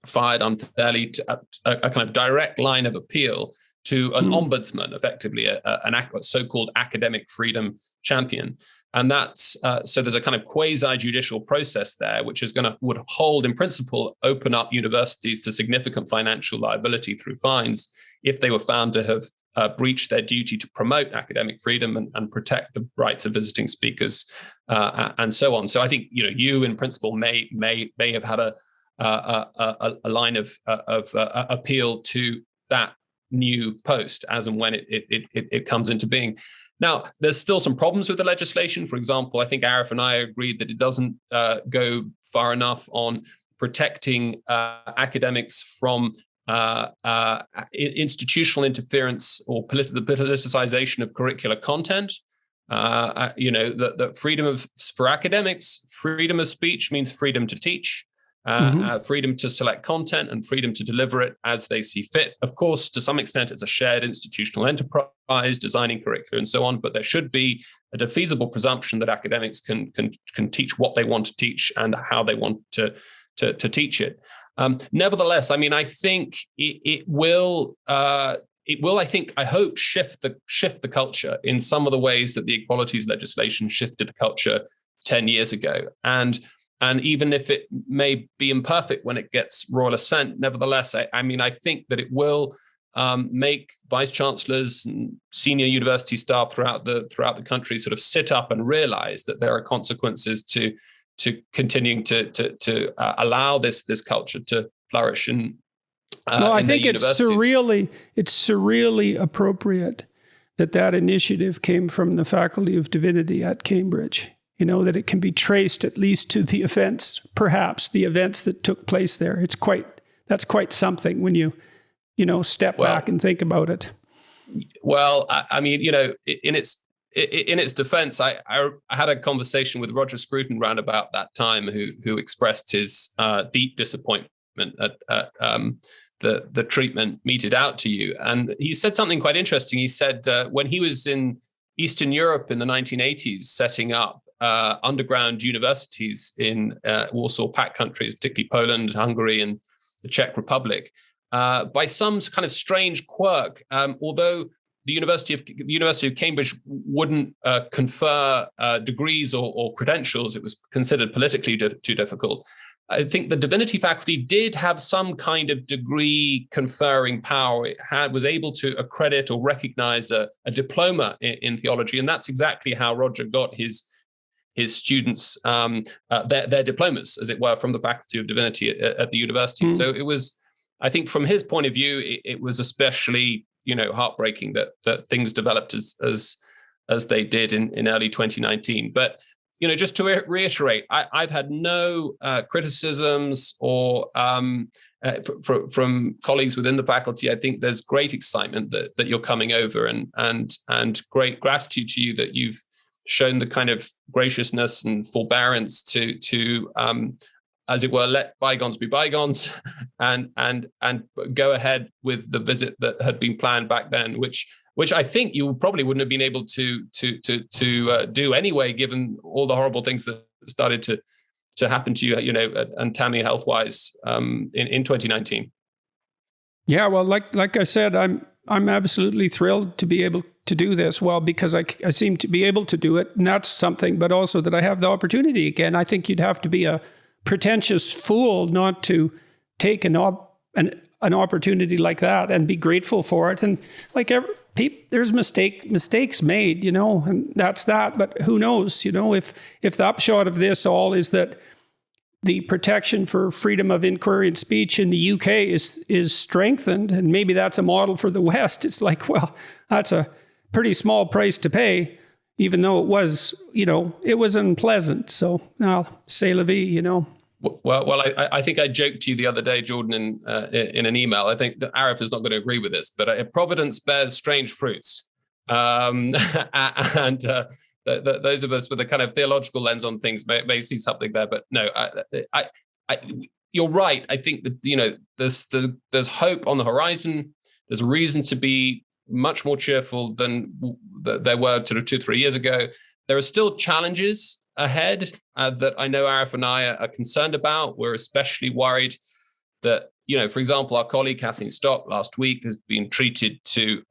fired unfairly, to a kind of direct line of appeal to an ombudsman, effectively a so-called academic freedom champion. And that's so there's a kind of quasi-judicial process there, which would hold, in principle, open up universities to significant financial liability through fines if they were found to have breached their duty to promote academic freedom and protect the rights of visiting speakers and so on. So I think you in principle may have had a line of appeal to that new post as and when it comes into being. Now, there's still some problems with the legislation. For example, I think Arif and I agreed that it doesn't go far enough on protecting academics from institutional interference or the politicization of curricular content. The freedom for academics, freedom of speech means freedom to teach, freedom to select content and freedom to deliver it as they see fit. Of course, to some extent, it's a shared institutional enterprise, designing curricula and so on, but there should be a defeasible presumption that academics can teach what they want to teach and how they want to teach it. Nevertheless, I mean, I think it will. I hope shift the culture in some of the ways that the equalities legislation shifted the culture 10 years ago. And even if it may be imperfect when it gets royal assent, nevertheless, I think that it will make vice chancellors and senior university staff throughout the country sort of sit up and realize that there are consequences to continuing to allow this culture to flourish in I think it's surreally appropriate that initiative came from the Faculty of Divinity at Cambridge. That it can be traced at least to the events, perhaps the events that took place there. That's quite something when you step back and think about it. Well, I mean, in its defense, I had a conversation with Roger Scruton round about that time, who expressed his deep disappointment at the treatment meted out to you. And he said something quite interesting. He said when he was in Eastern Europe in the 1980s, setting up underground universities in Warsaw Pact countries, particularly Poland, Hungary, and the Czech Republic, by some kind of strange quirk, although the University of Cambridge wouldn't confer degrees or credentials, it was considered politically too difficult. I think the divinity faculty did have some kind of degree conferring power. It was able to accredit or recognize a diploma in theology, and that's exactly how Roger got his students their diplomas, as it were, from the Faculty of Divinity at the university. So it was, I think, from his point of view, it was especially heartbreaking that things developed as they did in early 2019. But just to reiterate, I've had no criticisms or from colleagues within the faculty. I think there's great excitement that you're coming over, and great gratitude to you that you've shown the kind of graciousness and forbearance to as it were, let bygones be bygones, and go ahead with the visit that had been planned back then, which I think you probably wouldn't have been able to do anyway, given all the horrible things that started to happen to you, and Tammy health-wise in 2019. Yeah, well, like I said, I'm absolutely thrilled to be able to do this. Well, because I seem to be able to do it, and that's something, but also that I have the opportunity again. I think you'd have to be a pretentious fool not to take an opportunity like that and be grateful for it. And there's mistakes made, and that's that. But who knows, if the upshot of this all is that the protection for freedom of inquiry and speech in the UK is strengthened, and maybe that's a model for the West. It's like, well, that's a pretty small price to pay, even though it was unpleasant. So now, c'est la vie, Well, I think I joked to you the other day, Jordan, in an email. I think that Arif is not going to agree with this, but providence bears strange fruits, and those of us with a kind of theological lens on things may see something there. But no, you're right. I think that there's hope on the horizon. There's reason to be much more cheerful than there were sort of 2-3 years ago. There are still challenges ahead that I know Arif and I are concerned about. We're especially worried that for example, our colleague Kathleen Stock last week has been treated to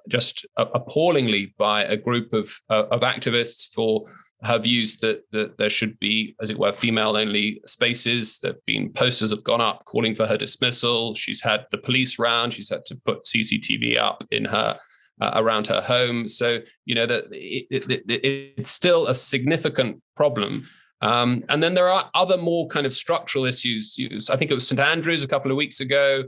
just appallingly by a group of activists for her views that there should be, as it were, female-only spaces. There have been posters have gone up calling for her dismissal. She's had the police round. She's had to put CCTV up in her around her home. So that it's still a significant problem. And then there are other more kind of structural issues. I think it was St Andrews a couple of weeks ago.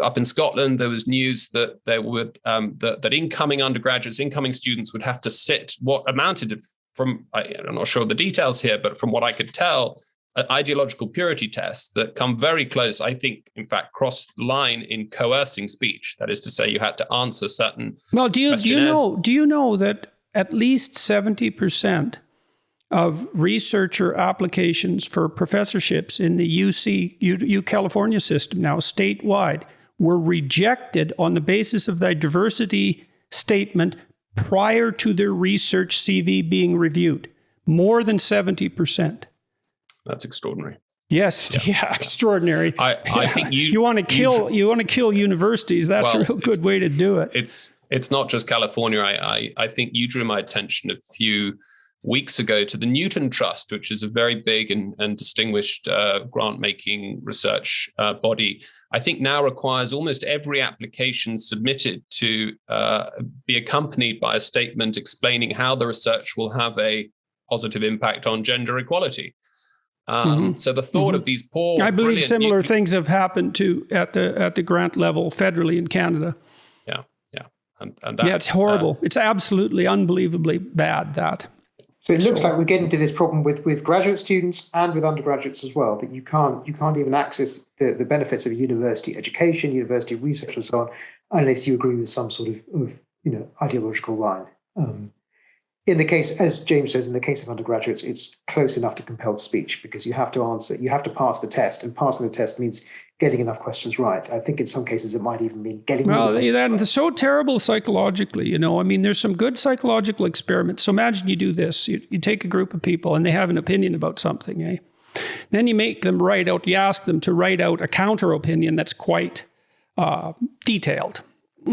Up in Scotland, there was news that there would that incoming undergraduates, incoming students would have to sit what amounted to, I'm not sure of the details here, but from what I could tell, ideological purity tests that come very close, I think, in fact, cross the line in coercing speech. That is to say, you had to answer certain. Well, do you know that at least 70% of researcher applications for professorships in the UC California system now statewide were rejected on the basis of their diversity statement prior to their research CV being reviewed? More than 70%. That's extraordinary. Yes, yeah, extraordinary. I think you want to kill universities. That's a real good way to do it. It's not just California. I think you drew my attention a few weeks ago to the Newton Trust, which is a very big and distinguished grant-making research body. I think now requires almost every application submitted to be accompanied by a statement explaining how the research will have a positive impact on gender equality. So the thought of these poor, I believe similar things have happened at the grant level federally in Canada. Yeah, and that's, it's horrible. It's absolutely unbelievably bad. That. So it looks like we're getting to this problem with graduate students and with undergraduates as well, that you can't even access the benefits of university education, university research, and so on, unless you agree with some sort of ideological line. In the case, as James says, in the case of undergraduates, it's close enough to compelled speech because you have to pass the test, and passing the test means getting enough questions right. I think in some cases it might even mean getting that's so terrible psychologically, I mean, there's some good psychological experiments. So imagine you do this. You take a group of people and they have an opinion about something, eh? Then you make them you ask them to write out a counter opinion that's quite detailed.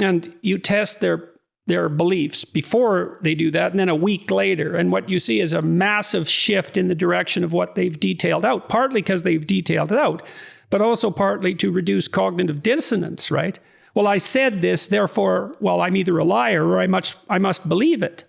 And you test their beliefs before they do that, and then a week later. And what you see is a massive shift in the direction of what they've detailed out, partly because they've detailed it out, but also partly to reduce cognitive dissonance, right? Well, I said this, therefore, I'm either a liar or I must believe it.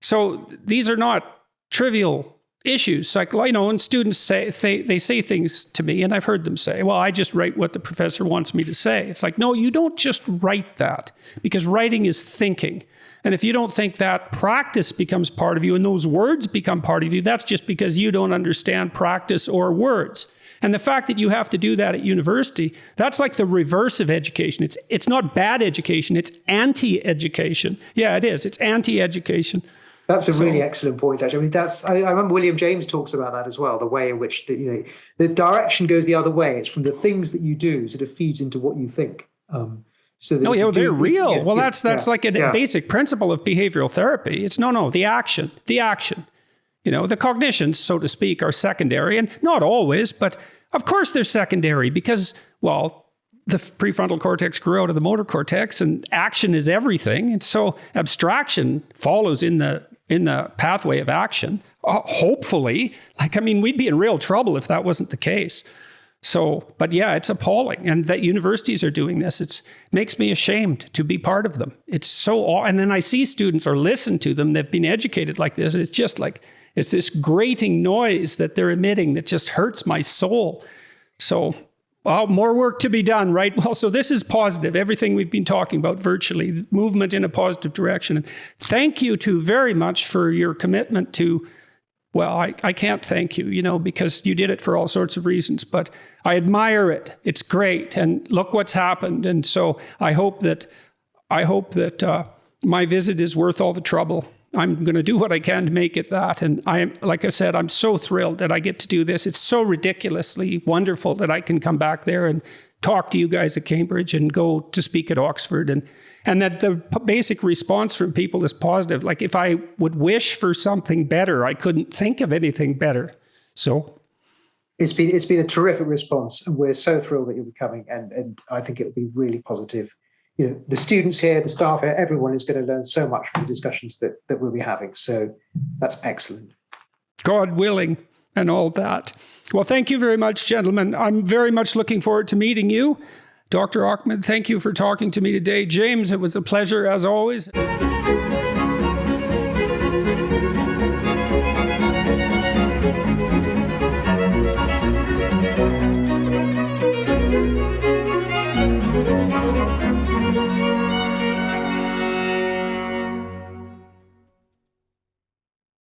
So these are not trivial issues. And students say things to me, and I've heard them say, well, I just write what the professor wants me to say. It's like, no, you don't just write that, because writing is thinking. And if you don't think that, practice becomes part of you, and those words become part of you. That's just because you don't understand practice or words. And the fact that you have to do that at university, that's like the reverse of education. It's not bad education, it's anti-education. Yeah, it is. It's anti-education. That's a really excellent point, actually. I mean, I remember William James talks about that as well, the way in which the direction goes the other way. It's from the things that you do, so it feeds into what you think. So that they're real. That's like a basic principle of behavioral therapy. It's the action. The cognitions, so to speak, are secondary, and not always, but of course they're secondary because, the prefrontal cortex grew out of the motor cortex, and action is everything. And so abstraction follows in the pathway of action. Hopefully, we'd be in real trouble if that wasn't the case. So, but yeah, it's appalling. And that universities are doing this, it makes me ashamed to be part of them. It's so, and then I see students or listen to them, they've been educated like this, and it's just like, it's this grating noise that they're emitting that just hurts my soul. So, more work to be done, right? Well, so this is positive. Everything we've been talking about virtually, movement in a positive direction. And thank you very much for your commitment to, I can't thank you, because you did it for all sorts of reasons, but I admire it. It's great. And look what's happened. And so I hope that my visit is worth all the trouble. I'm going to do what I can to make it that. And like I said, I'm so thrilled that I get to do this. It's so ridiculously wonderful that I can come back there and talk to you guys at Cambridge and go to speak at Oxford. And that the basic response from people is positive. Like if I would wish for something better, I couldn't think of anything better. So It's been a terrific response, and we're so thrilled that you'll be coming, and I think it'll be really positive. You know, the students here, the staff here, everyone is going to learn so much from the discussions that we'll be having. So that's excellent. God willing, and all that. Well, thank you very much, gentlemen. I'm very much looking forward to meeting you. Dr. Ahmed, thank you for talking to me today. James, it was a pleasure as always.